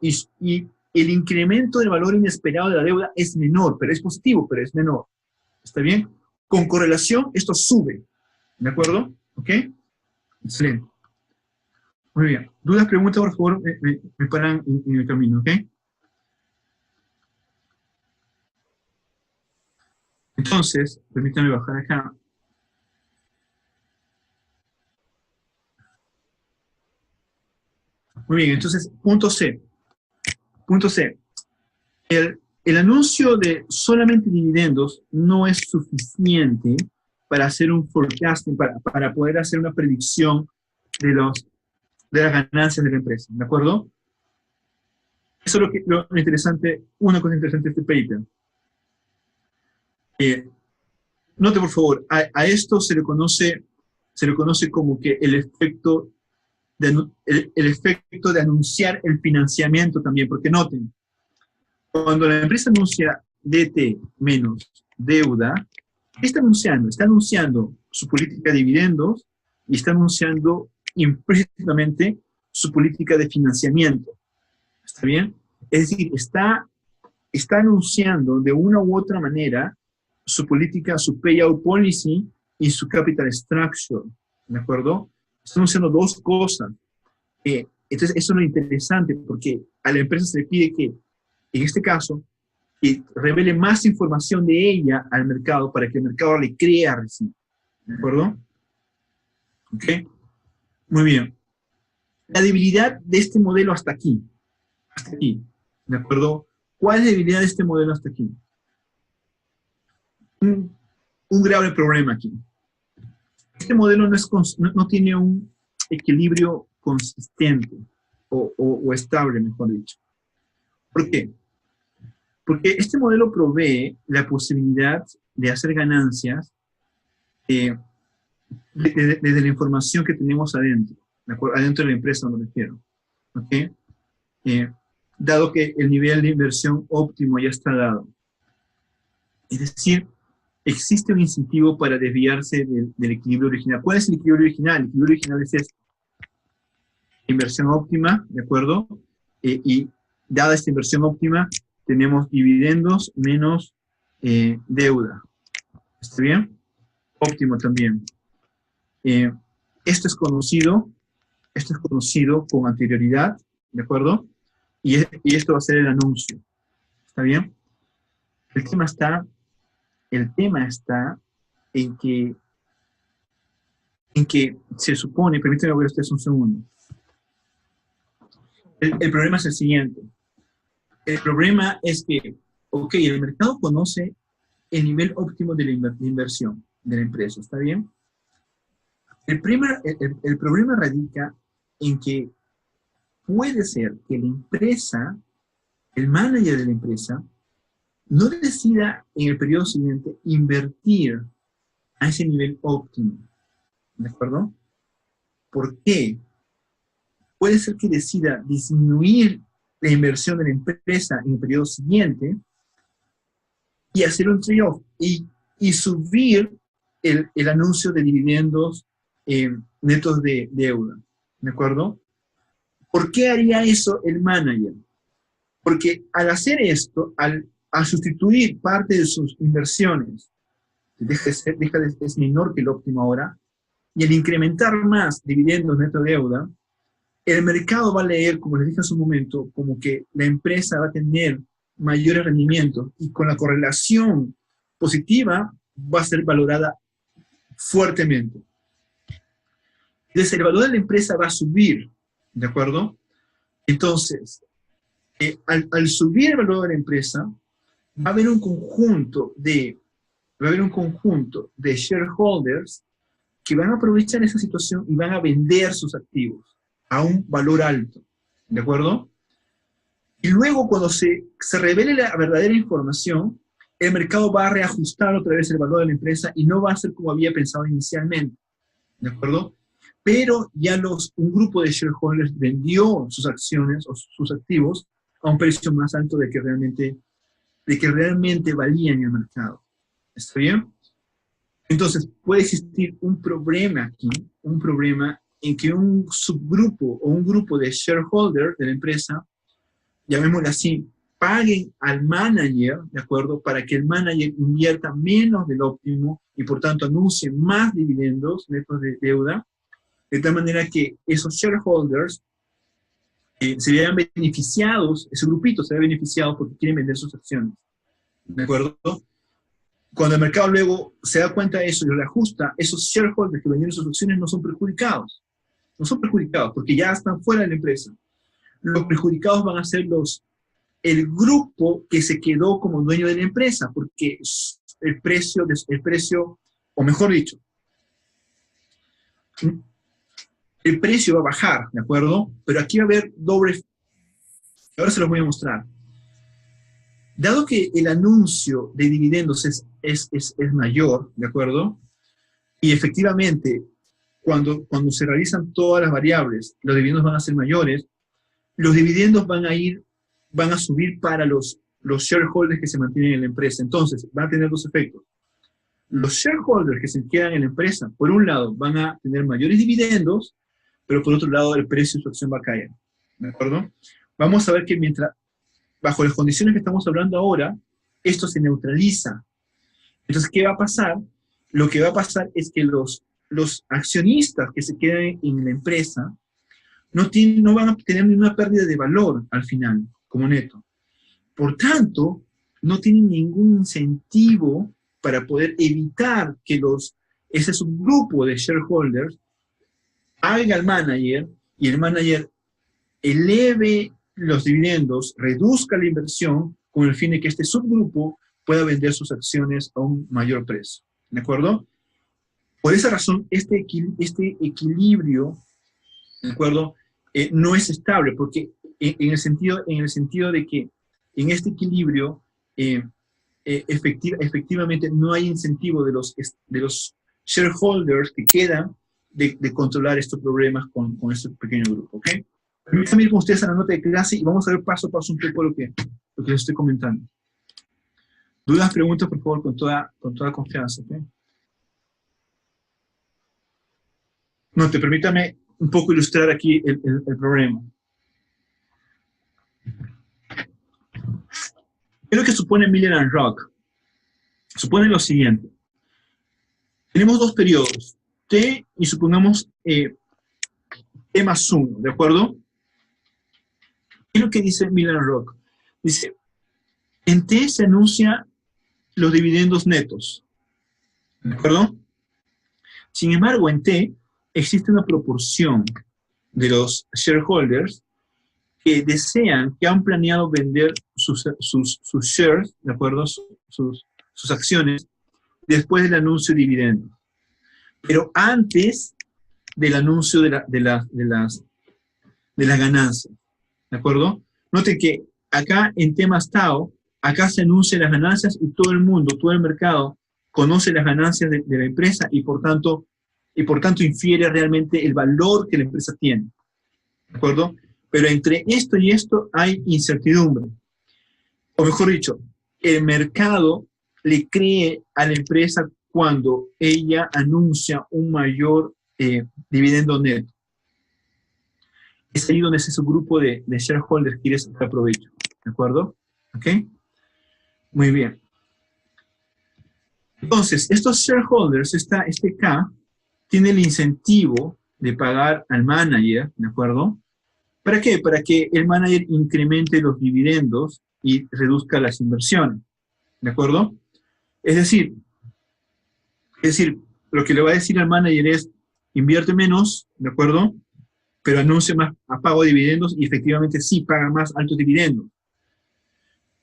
y el incremento del valor inesperado de la deuda es menor, pero es positivo, pero es menor. ¿Está bien? Con correlación, esto sube. ¿De acuerdo? ¿Ok? Excelente. Muy bien. ¿Dudas, preguntas, por favor? Me paran en el camino, ¿ok? Entonces, permítanme bajar acá. Muy bien, entonces, punto C. Punto C. El anuncio de solamente dividendos no es suficiente para hacer un forecasting, para poder hacer una predicción de las ganancias de la empresa, ¿de acuerdo? Eso es lo interesante, una cosa interesante de este paper. Note, por favor, a esto se le conoce como que el efecto de anunciar el financiamiento también, porque noten, cuando la empresa anuncia DT menos deuda, ¿qué está anunciando? Está anunciando su política de dividendos y está anunciando implícitamente su política de financiamiento. ¿Está bien? Es decir, está anunciando de una u otra manera su política, su payout policy y su capital structure. ¿De acuerdo? Está anunciando dos cosas. Entonces, eso es lo interesante, porque a la empresa se le pide que, en este caso, que revele más información de ella al mercado para que el mercado le crea recién. ¿De acuerdo? ¿Ok? Muy bien. La debilidad de este modelo hasta aquí. Hasta aquí. ¿De acuerdo? ¿Cuál es la debilidad de este modelo hasta aquí? Un grave problema aquí. Este modelo no tiene un equilibrio consistente o estable, mejor dicho. ¿Por qué? Porque este modelo provee la posibilidad de hacer ganancias desde la información que tenemos adentro, ¿de acuerdo? Adentro de la empresa, me refiero. ¿Ok? Dado que el nivel de inversión óptimo ya está dado. Es decir, existe un incentivo para desviarse del equilibrio original. ¿Cuál es el equilibrio original? El equilibrio original es esto. Inversión óptima, ¿de acuerdo? Y dada esta inversión óptima, tenemos dividendos menos deuda. ¿Está bien? Óptimo también. Esto es conocido con anterioridad, ¿de acuerdo? Y esto va a ser el anuncio. ¿Está bien? El tema está en que se supone, permítanme ver ustedes un segundo. El problema es el siguiente. El problema es que, ok, el mercado conoce el nivel óptimo de la inversión de la empresa, ¿está bien? El problema radica en que puede ser que la empresa, el manager de la empresa, no decida en el periodo siguiente invertir a ese nivel óptimo. ¿De acuerdo? ¿Por qué? Puede ser que decida disminuir la inversión de la empresa en el periodo siguiente y hacer un trade-off y subir el anuncio de dividendos netos de deuda. ¿De acuerdo? ¿Por qué haría eso el manager? Porque al hacer esto, al sustituir parte de sus inversiones, es menor que el óptimo ahora, y al incrementar más dividendos netos de deuda, el mercado va a leer, como les dije hace un momento, como que la empresa va a tener mayores rendimientos y con la correlación positiva va a ser valorada fuertemente. Entonces, el valor de la empresa va a subir, ¿de acuerdo? Entonces, al subir el valor de la empresa, va a haber un conjunto de shareholders que van a aprovechar esa situación y van a vender sus activos a un valor alto, ¿de acuerdo? Y luego, cuando se revele la verdadera información, el mercado va a reajustar otra vez el valor de la empresa y no va a ser como había pensado inicialmente, ¿de acuerdo? Pero ya un grupo de shareholders vendió sus acciones o sus activos a un precio más alto de que realmente valía en el mercado. ¿Está bien? Entonces, puede existir un problema aquí, un problema en que un subgrupo o un grupo de shareholders de la empresa, llamémoslo así, paguen al manager, ¿de acuerdo? Para que el manager invierta menos del óptimo y por tanto anuncie más dividendos netos de deuda, de tal manera que esos shareholders se vean beneficiados, ese grupito se ve beneficiado porque quieren vender sus acciones, ¿de acuerdo? Cuando el mercado luego se da cuenta de eso y lo reajusta, esos shareholders que vendieron sus acciones no son perjudicados porque ya están fuera de la empresa. Los perjudicados van a ser el grupo que se quedó como dueño de la empresa, porque el precio, o mejor dicho, el precio va a bajar, ¿de acuerdo? Pero aquí va a haber doble. Ahora se los voy a mostrar. Dado que el anuncio de dividendos es mayor, ¿de acuerdo? Y efectivamente, cuando se realizan todas las variables, los dividendos van a ser mayores, los dividendos van a subir para los shareholders que se mantienen en la empresa. Entonces, van a tener dos efectos. Los shareholders que se quedan en la empresa, por un lado, van a tener mayores dividendos, pero por otro lado, el precio de su acción va a caer. ¿De acuerdo? Vamos a ver que bajo las condiciones que estamos hablando ahora, esto se neutraliza. Entonces, ¿qué va a pasar? Lo que va a pasar es que los accionistas que se quedan en la empresa no van a tener ninguna pérdida de valor al final, como neto. Por tanto, no tienen ningún incentivo para poder evitar que ese subgrupo de shareholders haga al manager y el manager eleve los dividendos, reduzca la inversión con el fin de que este subgrupo pueda vender sus acciones a un mayor precio. ¿De acuerdo? Por esa razón, este equilibrio, ¿de acuerdo? No es estable, porque en el sentido de que en este equilibrio efectivamente no hay incentivo de los shareholders que quedan de controlar estos problemas con este pequeño grupo, ¿ok? Permítanme ir con ustedes a la nota de clase y vamos a ver paso a paso un poco lo que les estoy comentando. Dudas, preguntas, por favor, con toda confianza, ¿ok? No, permítame un poco ilustrar aquí el problema. ¿Qué es lo que supone Miller and Rock? Supone lo siguiente. Tenemos dos periodos, T y supongamos T más 1, ¿de acuerdo? ¿Qué es lo que dice Miller and Rock? Dice, en T se anuncia los dividendos netos, ¿de acuerdo? Sin embargo, en T existe una proporción de los shareholders que desean, que han planeado vender sus shares, ¿de acuerdo? Sus acciones, después del anuncio de dividendos. Pero antes del anuncio de las ganancias, ¿de acuerdo? Noten que acá en temas TAO, acá se anuncian las ganancias y todo el mundo, todo el mercado, conoce las ganancias de la empresa y por tanto infiere realmente el valor que la empresa tiene, ¿de acuerdo? Pero entre esto y esto hay incertidumbre. O mejor dicho, el mercado le cree a la empresa cuando ella anuncia un mayor dividendo neto. Es ahí donde ese subgrupo de shareholders quiere sacar provecho. ¿De acuerdo? ¿Ok? Muy bien. Entonces, estos shareholders, este K, tiene el incentivo de pagar al manager, ¿de acuerdo? ¿Para qué? Para que el manager incremente los dividendos y reduzca las inversiones, ¿de acuerdo? Es decir, lo que le va a decir al manager es, invierte menos, ¿de acuerdo? Pero anuncia más a pago de dividendos y efectivamente sí paga más altos dividendos.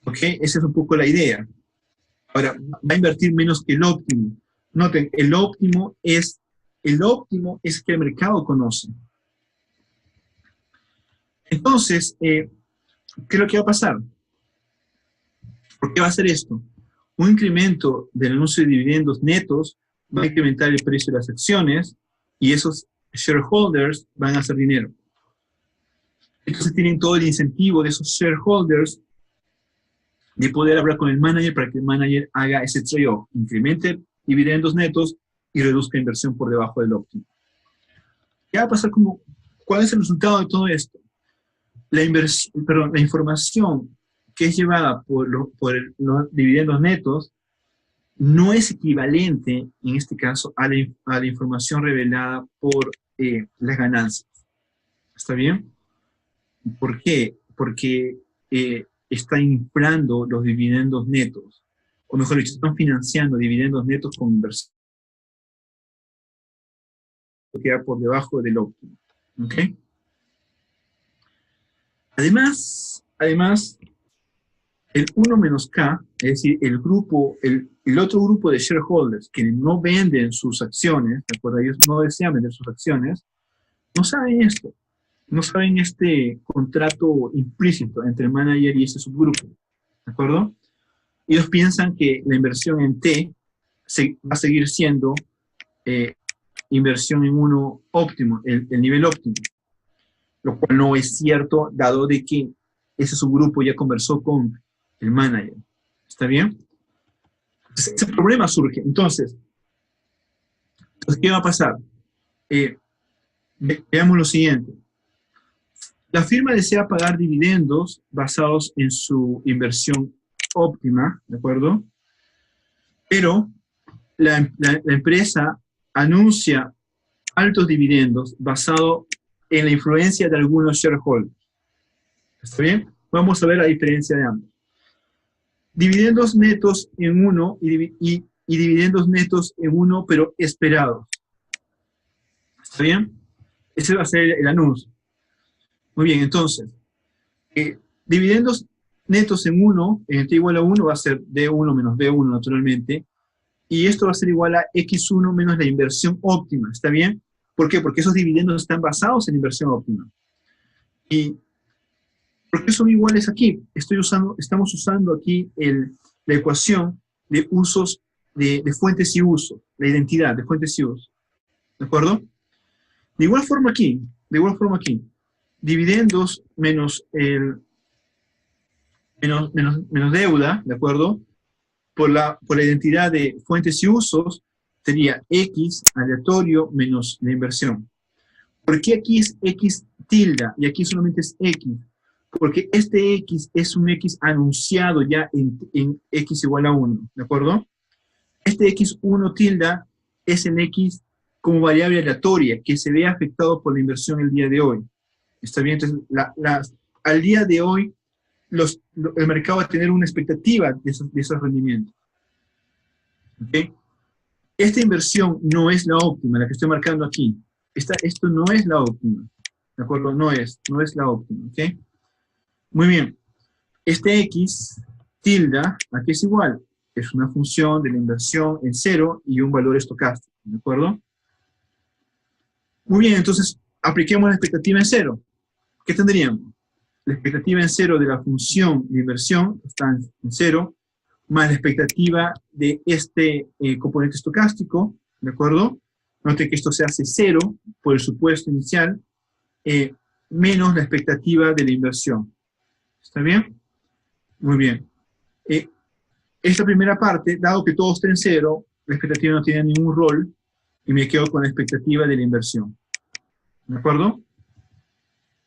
¿Ok? Esa es un poco la idea. Ahora, va a invertir menos que el óptimo. Noten, el óptimo es que el mercado conoce. Entonces, ¿qué es lo que va a pasar? ¿Por qué va a hacer esto? Un incremento del anuncio de dividendos netos va a incrementar el precio de las acciones y esos shareholders van a hacer dinero. Entonces tienen todo el incentivo de esos shareholders de poder hablar con el manager para que el manager haga ese trade-off, incremente dividendos netos y reduzca inversión por debajo del óptimo. ¿Qué va a pasar? ¿Cuál es el resultado de todo esto? La información que es llevada por los dividendos netos no es equivalente, en este caso, a la información revelada por las ganancias. ¿Está bien? ¿Por qué? Porque están inflando los dividendos netos, o mejor dicho, están financiando dividendos netos con inversión que queda por debajo del óptimo. ¿Ok? Además, el 1 menos K, es decir, el otro grupo de shareholders que no venden sus acciones, ¿de acuerdo? Ellos no desean vender sus acciones, no saben esto. No saben este contrato implícito entre el manager y ese subgrupo, ¿de acuerdo? Ellos piensan que la inversión en T va a seguir siendo inversión en uno óptimo, el nivel óptimo, lo cual no es cierto, dado de que ese subgrupo ya conversó con el manager. ¿Está bien? Entonces, ese problema surge. Entonces, ¿qué va a pasar? Veamos lo siguiente. La firma desea pagar dividendos basados en su inversión óptima, ¿de acuerdo? Pero la empresa anuncia altos dividendos basados en la influencia de algunos shareholders. ¿Está bien? Vamos a ver la diferencia de ambos. Dividendos netos en uno y dividendos netos en uno, pero esperados. ¿Está bien? Ese va a ser el anuncio. Muy bien, entonces, dividendos netos en 1, en t igual a 1, va a ser D1 menos B1 naturalmente, y esto va a ser igual a X1 menos la inversión óptima, ¿está bien? ¿Por qué? Porque esos dividendos están basados en inversión óptima. ¿Y por qué son iguales aquí? Estamos usando aquí la ecuación de usos, de fuentes y usos, la identidad de fuentes y usos, ¿de acuerdo? De igual forma aquí, dividendos menos deuda, ¿de acuerdo? Por la identidad de fuentes y usos, sería X aleatorio menos la inversión. ¿Por qué aquí es X tilde y aquí solamente es X? Porque este X es un X anunciado ya en X igual a 1, ¿de acuerdo? Este X1 tilde es el X como variable aleatoria que se ve afectado por la inversión el día de hoy. ¿Está bien? Entonces, al día de hoy, el mercado va a tener una expectativa de esos rendimientos. ¿Okay? Esta inversión no es la óptima, la que estoy marcando aquí. Esto no es la óptima. ¿De acuerdo? No es la óptima. ¿Ok? Muy bien. Este X tilde, aquí es igual. Es una función de la inversión en cero y un valor estocástico. ¿De acuerdo? Muy bien, entonces apliquemos la expectativa en cero. ¿Qué tendríamos? La expectativa en cero de la función de inversión está en cero, más la expectativa de este componente estocástico, ¿de acuerdo? Note que esto se hace cero por el supuesto inicial, menos la expectativa de la inversión. ¿Está bien? Muy bien. Esta primera parte, dado que todo está en cero, la expectativa no tiene ningún rol y me quedo con la expectativa de la inversión. ¿De acuerdo?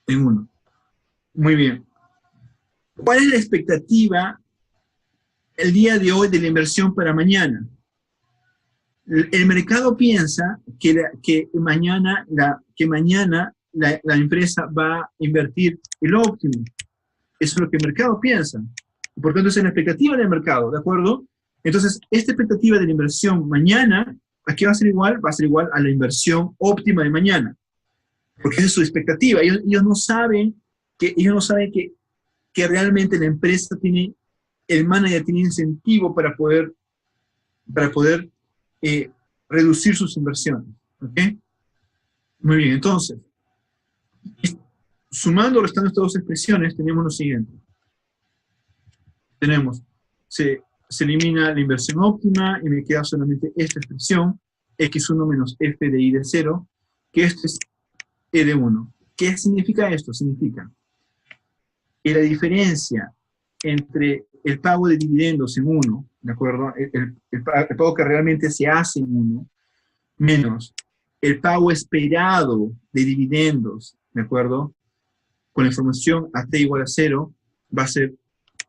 En 1. Muy bien. ¿Cuál es la expectativa el día de hoy de la inversión para mañana? El mercado piensa que mañana la empresa va a invertir el óptimo. Eso es lo que el mercado piensa. Por tanto, esa es la expectativa del mercado, ¿de acuerdo? Entonces, esta expectativa de la inversión mañana, ¿a qué va a ser igual? Va a ser igual a la inversión óptima de mañana, porque esa es su expectativa. Ellos no saben que realmente la empresa tiene, el manager tiene incentivo para poder reducir sus inversiones. ¿Ok? Muy bien, entonces, sumando o restando estas dos expresiones, tenemos lo siguiente. Tenemos, se elimina la inversión óptima y me queda solamente esta expresión, x1 menos f de y de 0, que esto es e de 1. ¿Qué significa esto? Significa que la diferencia entre el pago de dividendos en 1, ¿de acuerdo? El pago que realmente se hace en 1, menos el pago esperado de dividendos, ¿de acuerdo? Con la información a t igual a 0, va a ser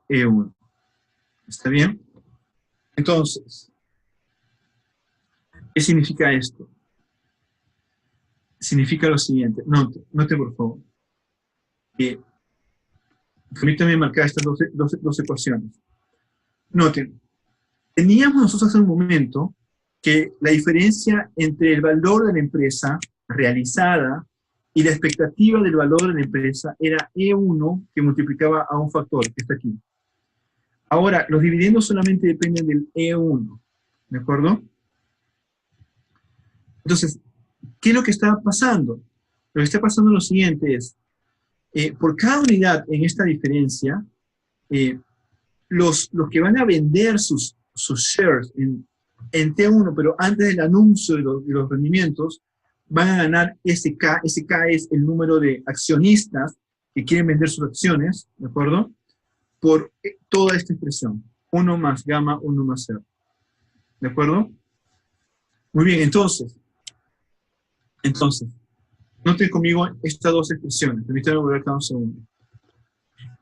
E1. ¿Está bien? Entonces, ¿qué significa esto? Significa lo siguiente. Note por favor. Permítanme marcar estas dos ecuaciones. Noten, teníamos nosotros hace un momento que la diferencia entre el valor de la empresa realizada y la expectativa del valor de la empresa era E1 que multiplicaba a un factor que está aquí. Ahora, los dividendos solamente dependen del E1, ¿de acuerdo? Entonces, ¿qué es lo que está pasando? Lo que está pasando es lo siguiente es, por cada unidad en esta diferencia, los que van a vender sus shares en T1, pero antes del anuncio de los rendimientos, van a ganar SK. SK es el número de accionistas que quieren vender sus acciones, ¿de acuerdo? Por toda esta expresión. 1 más gamma, 1 más 0. ¿De acuerdo? Muy bien, entonces, noten conmigo estas dos expresiones. Permítanme volver acá un segundo.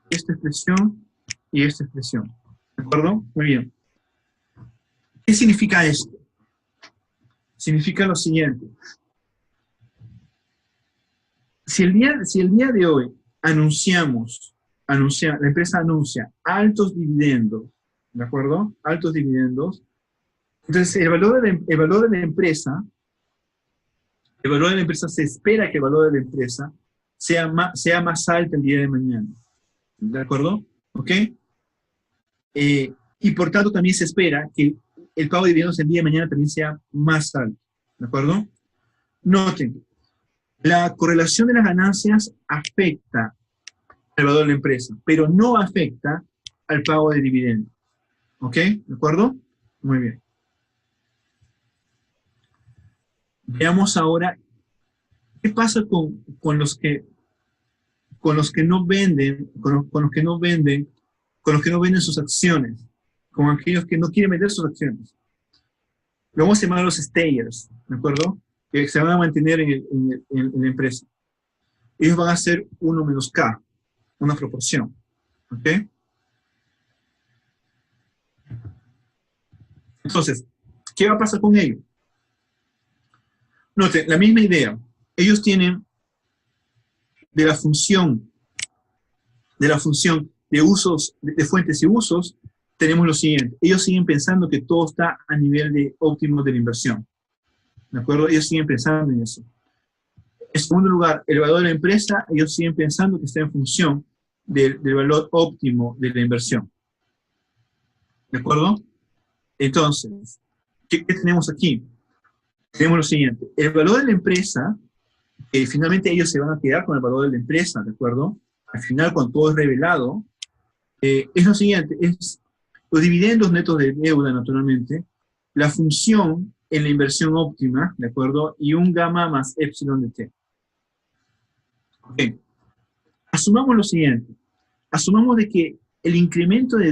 Esta expresión y esta expresión. ¿De acuerdo? Muy bien. ¿Qué significa esto? Significa lo siguiente. Si el día de hoy la empresa anuncia altos dividendos, ¿de acuerdo? Altos dividendos. Entonces, el valor de la empresa se espera que el valor de la empresa sea más alto el día de mañana. ¿De acuerdo? ¿Ok? Y por tanto también se espera que el pago de dividendos el día de mañana también sea más alto. ¿De acuerdo? Noten, la correlación de las ganancias afecta al valor de la empresa, pero no afecta al pago de dividendos. ¿Ok? ¿De acuerdo? Muy bien. Veamos ahora qué pasa con los que no venden, con los que no venden sus acciones, con aquellos que no quieren vender sus acciones. Lo vamos a llamar los stayers, ¿de acuerdo? Que se van a mantener en la empresa. Ellos van a ser 1 menos K, una proporción. ¿Ok? Entonces, ¿qué va a pasar con ellos? Noten, la misma idea. Ellos tienen de la función de usos, de fuentes y usos, tenemos lo siguiente. Ellos siguen pensando que todo está a nivel de óptimo de la inversión. ¿De acuerdo? Ellos siguen pensando en eso. En segundo lugar, el valor de la empresa, ellos siguen pensando que está en función del valor óptimo de la inversión. ¿De acuerdo? Entonces, ¿qué tenemos aquí? Tenemos lo siguiente. El valor de la empresa, finalmente ellos se van a quedar con el valor de la empresa, ¿de acuerdo? Al final, cuando todo es revelado, es lo siguiente, es los dividendos netos de deuda, naturalmente, la función en la inversión óptima, ¿de acuerdo? Y un gamma más epsilon de t. Ok. Asumamos lo siguiente. Asumamos de que el incremento de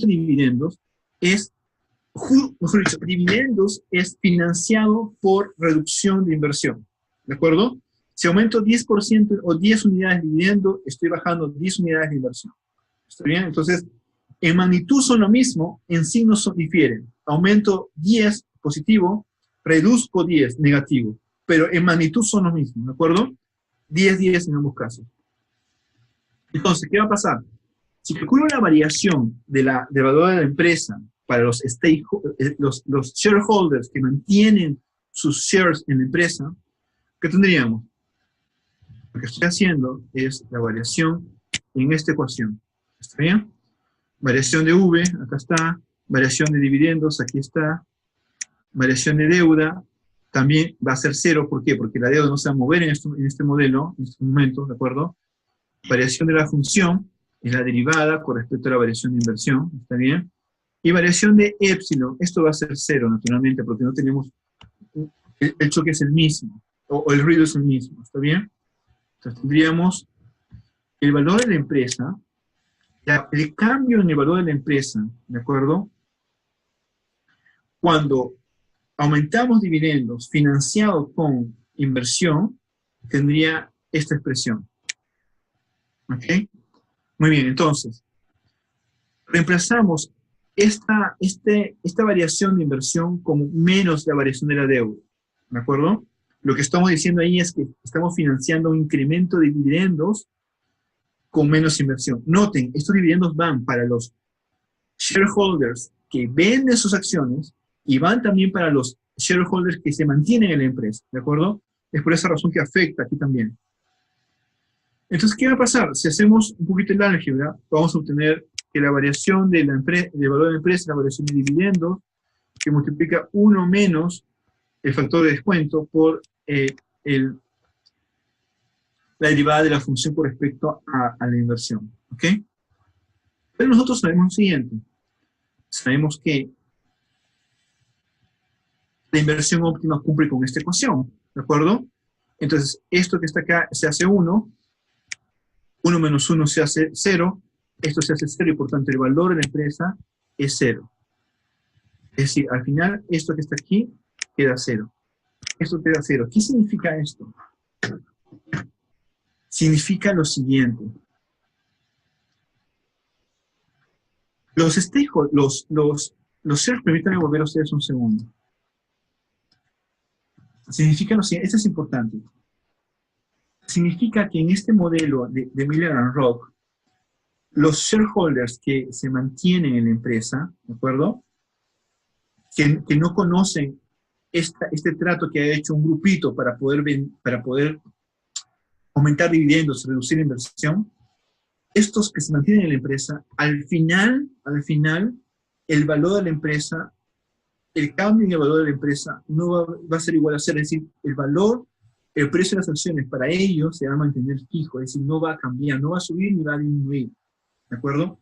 dividendos es, mejor dicho, dividendos es financiado por reducción de inversión, ¿de acuerdo? Si aumento 10% o 10 unidades de dividendo, estoy bajando 10 unidades de inversión. ¿Está bien? Entonces, en magnitud son lo mismo, en signos difieren. Aumento 10 positivo, reduzco 10 negativo, pero en magnitud son lo mismo, ¿de acuerdo? 10 en ambos casos. Entonces, ¿qué va a pasar? Si calculo la variación del valor de la empresa para los shareholders que mantienen sus shares en la empresa, ¿qué tendríamos? Lo que estoy haciendo es la variación en esta ecuación. ¿Está bien? Variación de V, acá está. Variación de dividendos, aquí está. Variación de deuda, también va a ser cero. ¿Por qué? Porque la deuda no se va a mover en este modelo, en este momento, ¿de acuerdo? Variación de la función es la derivada con respecto a la variación de inversión, ¿está bien? Y variación de épsilon, esto va a ser cero, naturalmente, porque no tenemos, el choque es el mismo, o el ruido es el mismo, ¿está bien? Entonces tendríamos el valor de la empresa, el cambio en el valor de la empresa, ¿de acuerdo? Cuando aumentamos dividendos financiados con inversión, tendría esta expresión. ¿Ok? Muy bien, entonces, reemplazamos esta variación de inversión como menos la variación de la deuda. ¿De acuerdo? Lo que estamos diciendo ahí es que estamos financiando un incremento de dividendos con menos inversión. Noten, estos dividendos van para los shareholders que venden sus acciones y van también para los shareholders que se mantienen en la empresa, ¿de acuerdo? Es por esa razón que afecta aquí también. Entonces, ¿qué va a pasar? Si hacemos un poquito el álgebra, vamos a obtener que la variación del valor de la empresa, la variación de dividendos, que multiplica 1 menos el factor de descuento por la derivada de la función con respecto a la inversión, ¿ok? Pero nosotros sabemos lo siguiente. Sabemos que la inversión óptima cumple con esta ecuación, ¿de acuerdo? Entonces, esto que está acá se hace 1, 1 menos 1 se hace 0, esto se hace 0 y por tanto el valor de la empresa es 0. Es decir, al final, esto que está aquí queda 0. Esto queda 0. ¿Qué significa esto? Significa lo siguiente. Los shares, permítanme volver a ustedes un segundo. Significa lo siguiente, esto es importante. Significa que en este modelo de Miller and Rock, los shareholders que se mantienen en la empresa, ¿de acuerdo? Que no conocen este trato que ha hecho un grupito para poder aumentar dividendos, reducir inversión, estos que se mantienen en la empresa, al final, el valor de la empresa, el cambio en el valor de la empresa no va a ser igual a cero, es decir, el precio de las acciones para ellos se va a mantener fijo, es decir, no va a cambiar, no va a subir ni va a disminuir, ¿de acuerdo?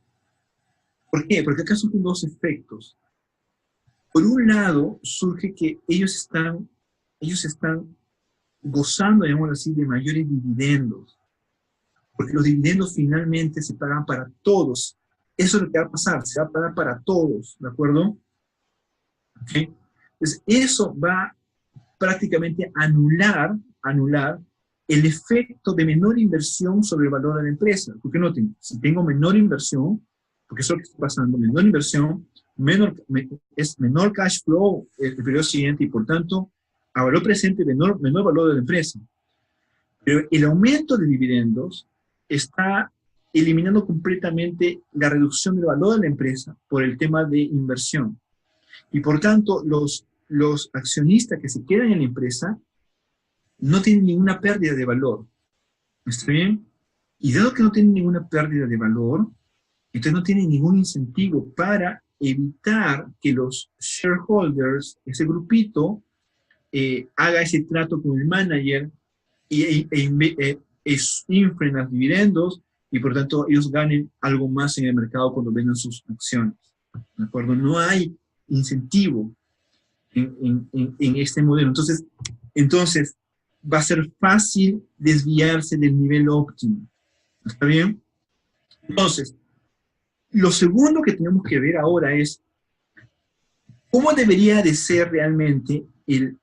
¿Por qué? Porque acá surgen dos efectos. Por un lado, surge que ellos están gozando, digamos así, de mayores dividendos, porque los dividendos finalmente se pagan para todos. Eso es lo que va a pasar, se va a pagar para todos, ¿de acuerdo? ¿Okay? Entonces, eso va prácticamente a anular el efecto de menor inversión sobre el valor de la empresa. Porque noten, si tengo menor inversión, porque eso es lo que está pasando, menor inversión, es menor cash flow el periodo siguiente y por tanto, a valor presente, menor valor de la empresa. Pero el aumento de dividendos está eliminando completamente la reducción del valor de la empresa por el tema de inversión. Y por tanto, los accionistas que se quedan en la empresa no tienen ninguna pérdida de valor. ¿Está bien? Y dado que no tienen ninguna pérdida de valor, entonces no tienen ningún incentivo para evitar que los shareholders, ese grupito, haga ese trato con el manager inflen los dividendos y por tanto ellos ganen algo más en el mercado cuando vendan sus acciones. ¿De acuerdo? No hay incentivo en este modelo. Entonces, va a ser fácil desviarse del nivel óptimo. ¿Está bien? Entonces, lo segundo que tenemos que ver ahora es cómo debería de ser realmente el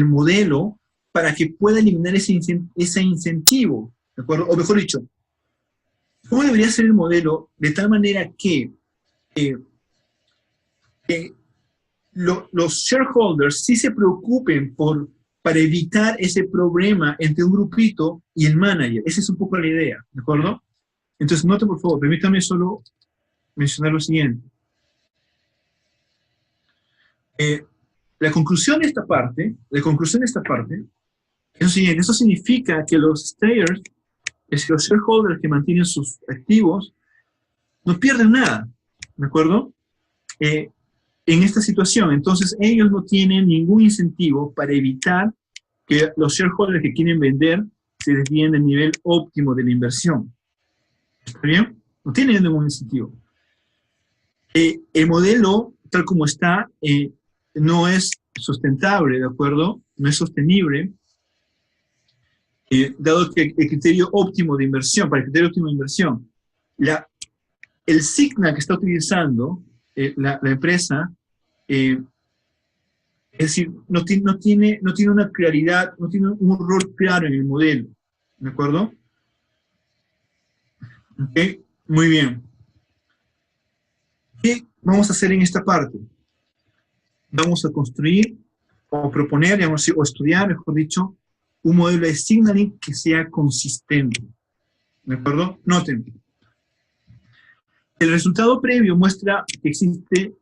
modelo para que pueda eliminar ese incentivo, ¿de acuerdo? O mejor dicho, ¿cómo debería ser el modelo de tal manera que los shareholders sí se preocupen para evitar ese problema entre un grupito y el manager? Esa es un poco la idea, ¿de acuerdo? Entonces, note por favor, permítame solo mencionar lo siguiente. La conclusión de esta parte es lo siguiente. Eso significa que los stayers, es que los shareholders que mantienen sus activos, no pierden nada, ¿de acuerdo? En esta situación, entonces ellos no tienen ningún incentivo para evitar que los shareholders que quieren vender se desvíen del nivel óptimo de la inversión. ¿Está bien? No tienen ningún incentivo. El modelo, tal como está, no es sustentable, ¿de acuerdo? No es sostenible, dado que el criterio óptimo de inversión, para el criterio óptimo de inversión, el signal que está utilizando la empresa, es decir, no tiene una claridad, no tiene un rol claro en el modelo, ¿de acuerdo? ¿Ok? Muy bien. ¿Qué vamos a hacer en esta parte? Vamos a construir o proponer, digamos, o estudiar, mejor dicho, un modelo de signaling que sea consistente. ¿De acuerdo? Noten. El resultado previo muestra que existe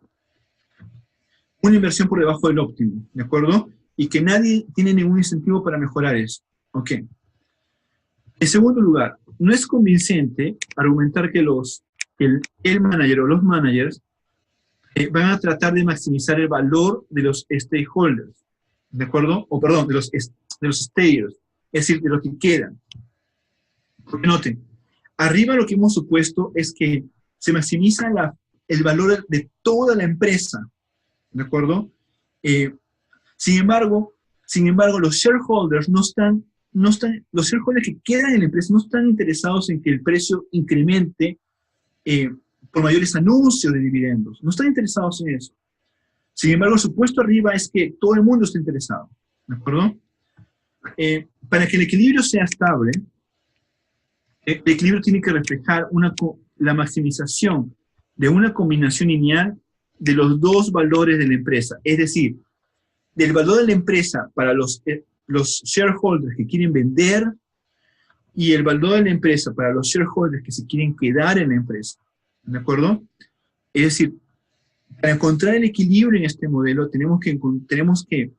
una inversión por debajo del óptimo, ¿de acuerdo? Y que nadie tiene ningún incentivo para mejorar eso. ¿Ok? En segundo lugar, no es convincente argumentar que el manager o los managers van a tratar de maximizar el valor de los stakeholders, ¿de acuerdo? O perdón, de los stayers, es decir, de los que quedan. Porque noten, arriba lo que hemos supuesto es que se maximiza el valor de toda la empresa, ¿de acuerdo? Sin embargo, los shareholders los shareholders que quedan en la empresa no están interesados en que el precio incremente por mayores anuncios de dividendos. No están interesados en eso. Sin embargo, el supuesto arriba es que todo el mundo está interesado, ¿de acuerdo? Para que el equilibrio sea estable, el equilibrio tiene que reflejar la maximización de una combinación lineal de los dos valores de la empresa. Es decir, del valor de la empresa para los shareholders que quieren vender y el valor de la empresa para los shareholders que se quieren quedar en la empresa. ¿De acuerdo? Es decir, para encontrar el equilibrio en este modelo tenemos que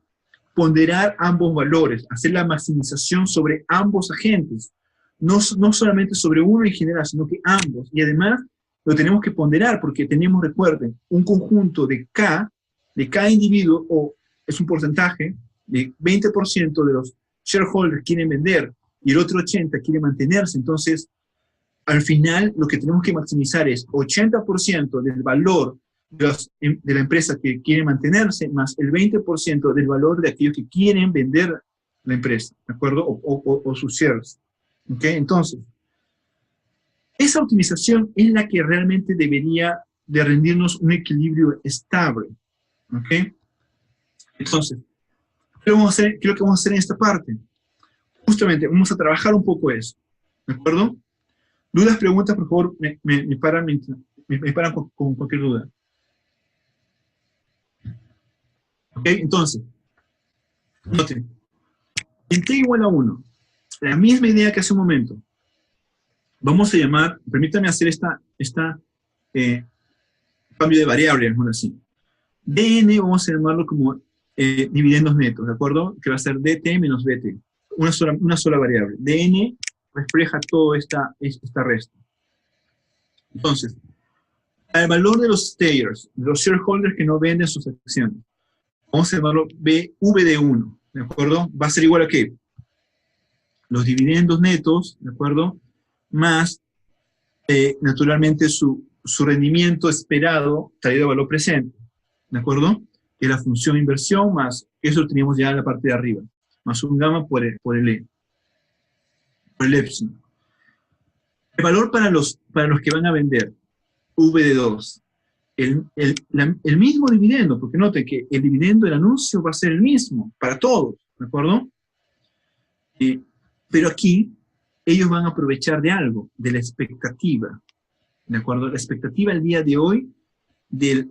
ponderar ambos valores, hacer la maximización sobre ambos agentes, no solamente sobre uno en general, sino que ambos. Y además lo tenemos que ponderar porque tenemos, recuerden, un conjunto de cada individuo, o es un porcentaje de 20% de los shareholders quieren vender y el otro 80% quiere mantenerse. Entonces, al final, lo que tenemos que maximizar es 80% del valor de la empresa que quiere mantenerse, más el 20% del valor de aquellos que quieren vender la empresa, ¿de acuerdo? O sus shares. ¿Ok? Entonces, esa optimización es la que realmente debería de rendirnos un equilibrio estable. ¿Ok? Entonces, ¿qué vamos a hacer? ¿Qué es lo que vamos a hacer en esta parte? Justamente, vamos a trabajar un poco eso. ¿De acuerdo? Dudas, preguntas, por favor, me paran con cualquier duda. ¿Ok? Entonces, noten, en t igual a 1, la misma idea que hace un momento, vamos a llamar, permítame hacer cambio de variable, mejor así. dn vamos a llamarlo como dividendos netos, ¿de acuerdo? Que va a ser dt menos bt, una sola variable. dn refleja toda esta resta. Entonces, el valor de los stayers, de los shareholders que no venden sus acciones, vamos a llamarlo v de 1, ¿de acuerdo? Va a ser igual a ¿qué? Los dividendos netos, ¿de acuerdo? Más, naturalmente, su rendimiento esperado traído a valor presente, ¿de acuerdo? Que es la función inversión más, eso lo teníamos ya en la parte de arriba, más un gamma por el epsilon. El valor para los que van a vender, v de 2, el mismo dividendo, porque note que el dividendo del anuncio va a ser el mismo para todos, ¿de acuerdo? Pero aquí ellos van a aprovechar de algo, de la expectativa, ¿de acuerdo? La expectativa el día de hoy de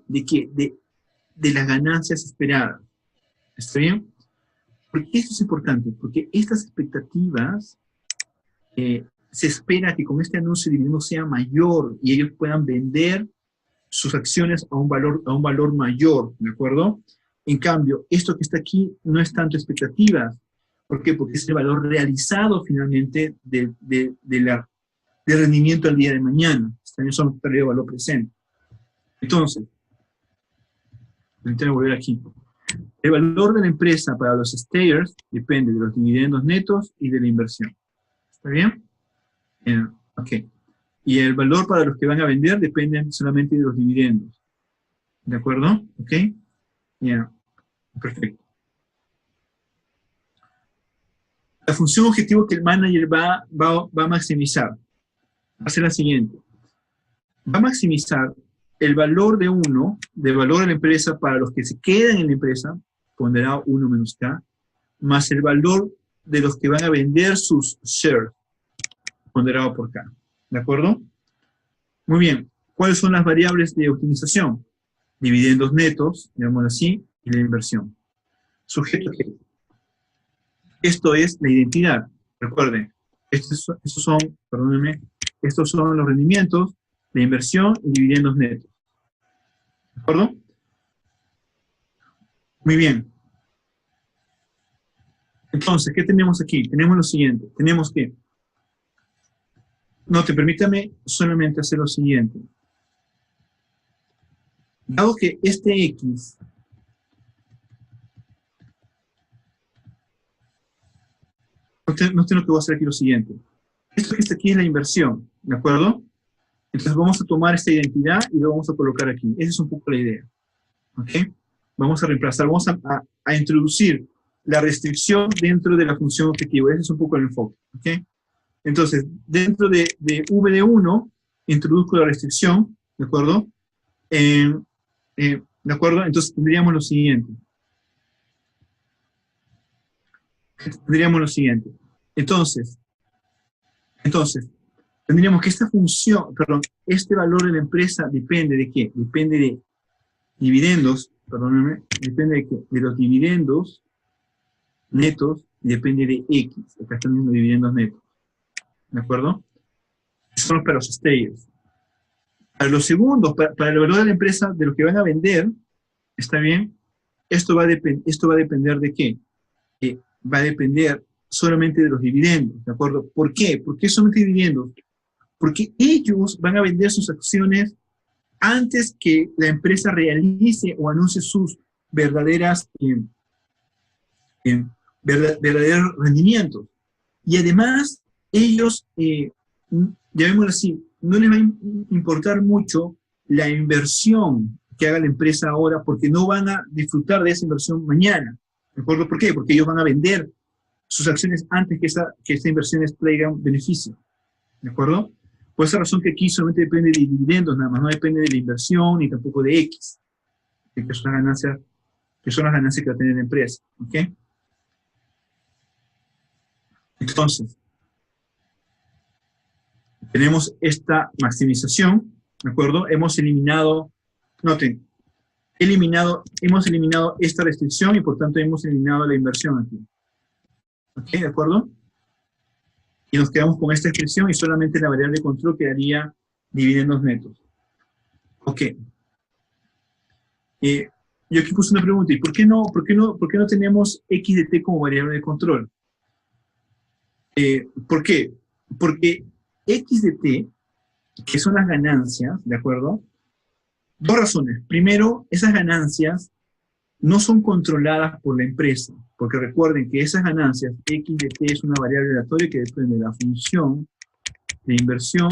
las ganancias esperadas. ¿Está bien? Porque esto es importante, porque estas expectativas se espera que con este anuncio de dividendo sea mayor y ellos puedan vender sus acciones a un valor mayor, ¿de acuerdo? En cambio, esto que está aquí no es tanto expectativas. ¿Por qué? Porque es el valor realizado finalmente del rendimiento al día de mañana. También son pérdida de valor presente. Entonces, voy a volver aquí. El valor de la empresa para los stayers depende de los dividendos netos y de la inversión. ¿Está bien? Ok. Y el valor para los que van a vender depende solamente de los dividendos. ¿De acuerdo? ¿Ok? Ya. Perfecto. La función objetivo que el manager va a maximizar va a ser la siguiente. Va a maximizar el valor de uno, del valor de la empresa para los que se quedan en la empresa, ponderado 1 menos K, más el valor de los que van a vender sus shares, ponderado por K. ¿De acuerdo? Muy bien. ¿Cuáles son las variables de optimización? Dividendos netos, digámoslo así, y la inversión. Sujeto que esto es la identidad. Recuerden, estos son los rendimientos de inversión y dividendos netos. ¿De acuerdo? Muy bien. Entonces, ¿qué tenemos aquí? Tenemos lo siguiente. Tenemos que... permítame solamente hacer lo siguiente. Dado que este X no tengo que voy a hacer aquí lo siguiente. Esto que está aquí es la inversión, ¿de acuerdo? Entonces vamos a tomar esta identidad y lo vamos a colocar aquí. Esa es un poco la idea. ¿Ok? Vamos a reemplazar, vamos a introducir la restricción dentro de la función objetivo. Ese es un poco el enfoque. ¿Ok? Entonces, dentro de V de 1, introduzco la restricción, ¿de acuerdo? ¿De acuerdo? Entonces tendríamos lo siguiente. Entonces, tendríamos que esta función, este valor de la empresa depende de qué? Depende de dividendos, depende de qué? De los dividendos netos y depende de X. Acá están viendo dividendos netos. ¿De acuerdo? Son para los stayers. Para los segundos, para el valor de la empresa, de lo que van a vender, ¿está bien? Esto va a depender de qué? Va a depender solamente de los dividendos, ¿de acuerdo? ¿Por qué? ¿Por qué solamente dividendos? Porque ellos van a vender sus acciones antes que la empresa realice o anuncie sus verdaderos rendimientos. Y además, ellos, llamémoslo así, no les va a importar mucho la inversión que haga la empresa ahora, porque no van a disfrutar de esa inversión mañana. ¿De acuerdo? ¿Por qué? Porque ellos van a vender sus acciones antes que esta inversión les traiga un beneficio. ¿De acuerdo? Por esa razón que aquí solamente depende de dividendos, nada más, no depende de la inversión ni tampoco de X, que son las ganancias que va a tener la empresa. ¿Ok? Entonces, tenemos esta maximización, ¿de acuerdo? Hemos eliminado esta restricción y por tanto hemos eliminado la inversión aquí. ¿Ok? ¿De acuerdo? Y nos quedamos con esta expresión y solamente la variable de control quedaría dividendos netos. Ok. Yo aquí puse una pregunta, ¿y por qué no tenemos X de T como variable de control? ¿Por qué? Porque X de T, que son las ganancias, ¿de acuerdo? Dos razones. Primero, esas ganancias no son controladas por la empresa, porque recuerden que esas ganancias, X de T es una variable aleatoria que depende de la función de inversión,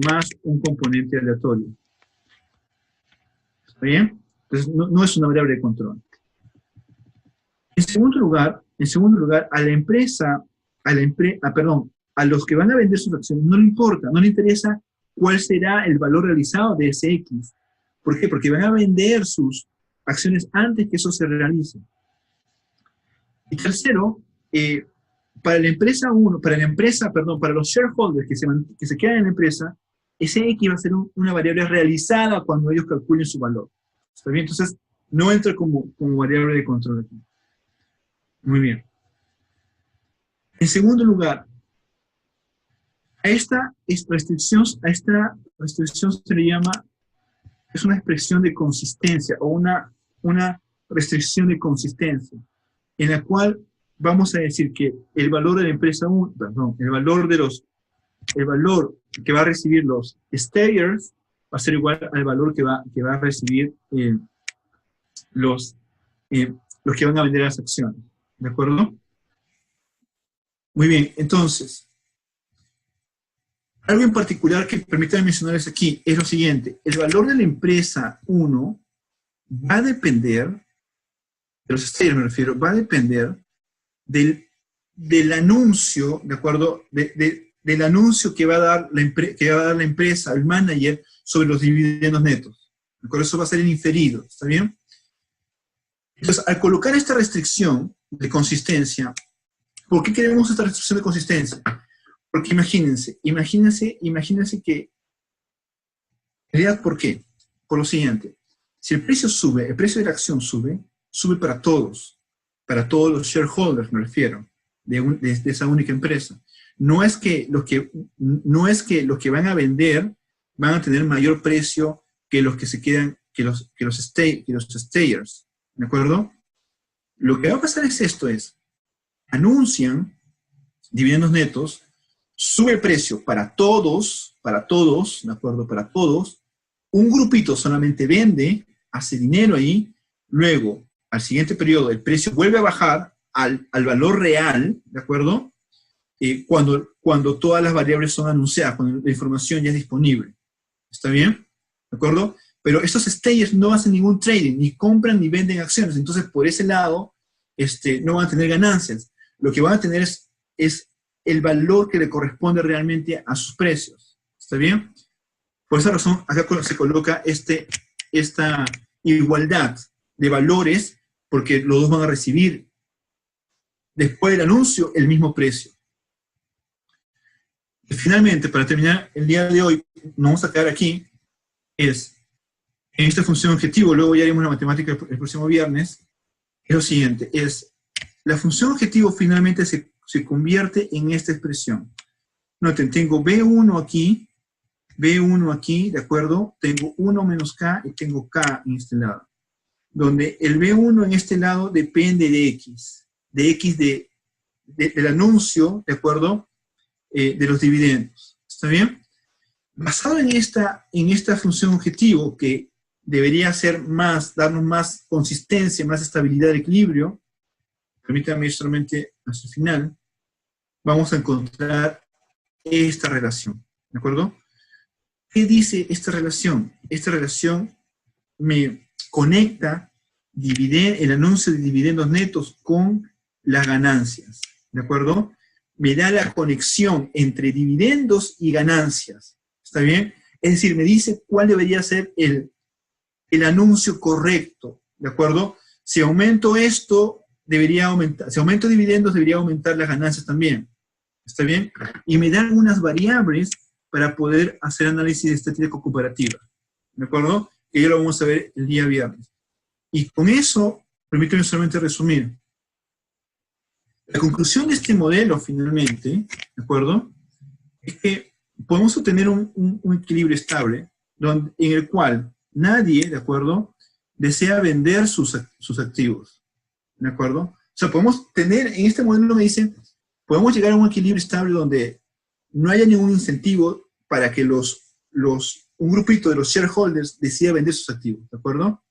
más un componente aleatorio. ¿Está bien? Entonces, no es una variable de control. En segundo lugar, a los que van a vender sus acciones no le importa, no le interesa cuál será el valor realizado de ese X. ¿Por qué? Porque van a vender sus acciones antes que eso se realice. Y tercero, para los shareholders que se quedan en la empresa, ese X va a ser una variable realizada cuando ellos calculen su valor. ¿Está bien? Entonces, no entra como variable de control aquí. Muy bien. En segundo lugar, A esta restricción se le llama, es una expresión de consistencia o una restricción de consistencia, en la cual vamos a decir que el valor de la empresa, perdón, el valor que va a recibir los stayers va a ser igual al valor que va a recibir los que van a vender las acciones. ¿De acuerdo? Muy bien, entonces, algo en particular que permítanme mencionarles aquí es lo siguiente. El valor de la empresa 1 va a depender, de los stayers me refiero, va a depender del anuncio, ¿de acuerdo? Del anuncio que va a dar la empresa, el manager, sobre los dividendos netos. ¿De acuerdo? Eso va a ser el inferido, ¿está bien? Entonces, al colocar esta restricción de consistencia, ¿por qué queremos esta restricción de consistencia? Porque imagínense que, en realidad, ¿por qué? Por lo siguiente, si el precio sube, el precio de la acción sube para todos los shareholders, me refiero, de esa única empresa. No es que los que van a vender van a tener mayor precio que los que se quedan, que los stayers, ¿de acuerdo? Lo que va a pasar es esto, anuncian dividendos netos, sube el precio para todos, ¿de acuerdo? Para todos, un grupito solamente vende, hace dinero ahí, luego, al siguiente periodo, el precio vuelve a bajar al valor real, ¿de acuerdo? Cuando todas las variables son anunciadas, cuando la información ya es disponible. ¿Está bien? ¿De acuerdo? Pero estos stayers no hacen ningún trading, ni compran ni venden acciones, entonces por ese lado no van a tener ganancias. Lo que van a tener es el valor que le corresponde realmente a sus precios. ¿Está bien? Por esa razón, acá se coloca esta igualdad de valores, porque los dos van a recibir después del anuncio el mismo precio. Y finalmente, para terminar el día de hoy, nos vamos a quedar aquí, en esta función objetivo, luego ya haremos la matemática el próximo viernes, es lo siguiente, la función objetivo finalmente se convierte en esta expresión. Noten, tengo B1 aquí, ¿de acuerdo? Tengo 1 menos K y tengo K en este lado. Donde el B1 en este lado depende de X del anuncio, ¿de acuerdo? De los dividendos. ¿Está bien? Basado en esta función objetivo, que debería darnos más consistencia, más estabilidad de equilibrio, permítanme solamente hasta el final, vamos a encontrar esta relación. ¿De acuerdo? ¿Qué dice esta relación? Esta relación me conecta el anuncio de dividendos netos con las ganancias. ¿De acuerdo? Me da la conexión entre dividendos y ganancias. ¿Está bien? Es decir, me dice cuál debería ser el anuncio correcto. ¿De acuerdo? Si aumento esto, debería aumentar. Si aumento dividendos, debería aumentar las ganancias también. ¿Está bien? Y me da algunas variables para poder hacer análisis de estadística comparativa. ¿De acuerdo? Que ya lo vamos a ver el día viernes. Y con eso, permítanme solamente resumir. La conclusión de este modelo, finalmente, ¿de acuerdo? Es que podemos obtener un equilibrio estable en el cual nadie, ¿de acuerdo?, desea vender sus activos. ¿De acuerdo? O sea, podemos tener, en este modelo me dicen, podemos llegar a un equilibrio estable donde no haya ningún incentivo para que un grupito de los shareholders decida vender sus activos. ¿De acuerdo?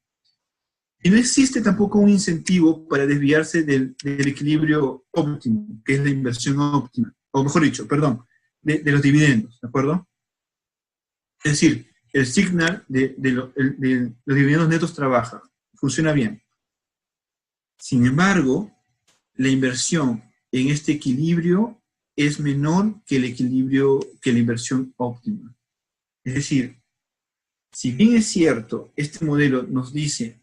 Y no existe tampoco un incentivo para desviarse del equilibrio óptimo, que es la inversión óptima, o mejor dicho, perdón, de los dividendos, ¿de acuerdo? Es decir, el signal de los dividendos netos trabaja, funciona bien. Sin embargo, la inversión en este equilibrio es menor que la inversión óptima. Es decir, si bien es cierto, este modelo nos dice,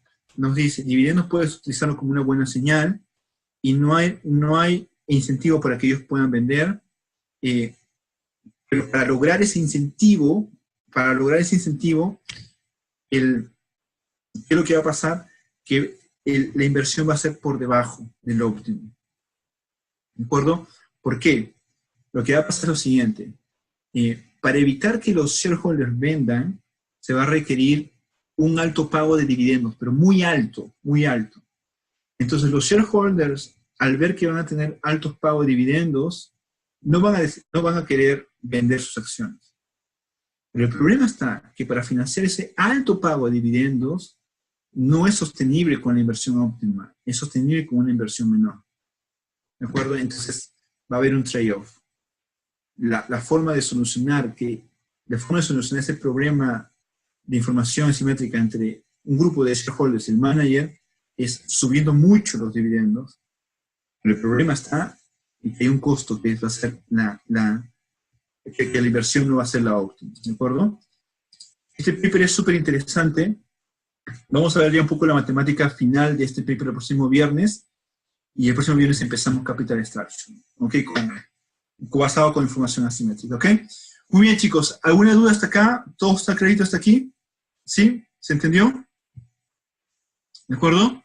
dividendos puedes utilizarlo como una buena señal y no hay incentivo para que ellos puedan vender, pero para lograr ese incentivo, ¿qué es lo que va a pasar? Que la inversión va a ser por debajo del óptimo. ¿De acuerdo? ¿Por qué? Lo que va a pasar es lo siguiente. para evitar que los shareholders vendan, se va a requerir un alto pago de dividendos, pero muy alto, muy alto. Entonces los shareholders, al ver que van a tener altos pagos de dividendos, no van a querer vender sus acciones. Pero el problema está que para financiar ese alto pago de dividendos, no es sostenible con la inversión óptima, es sostenible con una inversión menor. ¿De acuerdo? Entonces va a haber un trade-off. La forma de solucionar ese problema de información asimétrica entre un grupo de shareholders y el manager es subiendo mucho los dividendos. Pero el problema está en que hay un costo que va a ser que la inversión no va a ser la óptima. ¿De acuerdo? Este paper es súper interesante. Vamos a ver ya un poco la matemática final de este paper el próximo viernes. Y el próximo viernes empezamos Capital Extraction. ¿Ok? Basado con información asimétrica. ¿Ok? Muy bien, chicos. ¿Alguna duda hasta acá? ¿Todo está clarito hasta aquí? ¿Sí? ¿Se entendió? ¿De acuerdo?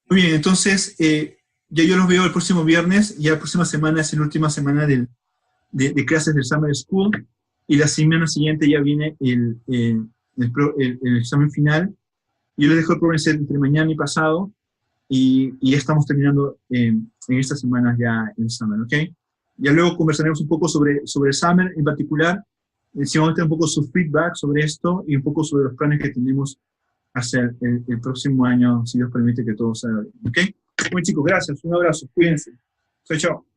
Muy bien, entonces, ya yo los veo el próximo viernes. Ya la próxima semana es la última semana de clases del Summer School. Y la semana siguiente ya viene el examen final. Yo les dejo el programa entre mañana y pasado. Y ya estamos terminando en estas semanas ya el Summer, ¿ok? Ya luego conversaremos un poco sobre el Summer en particular. Si vamos a tener un poco su feedback sobre esto y un poco sobre los planes que tenemos hacia el próximo año, si Dios permite que todo salga bien, ¿ok? Bueno, chicos, gracias. Un abrazo. Cuídense. Chao, chao.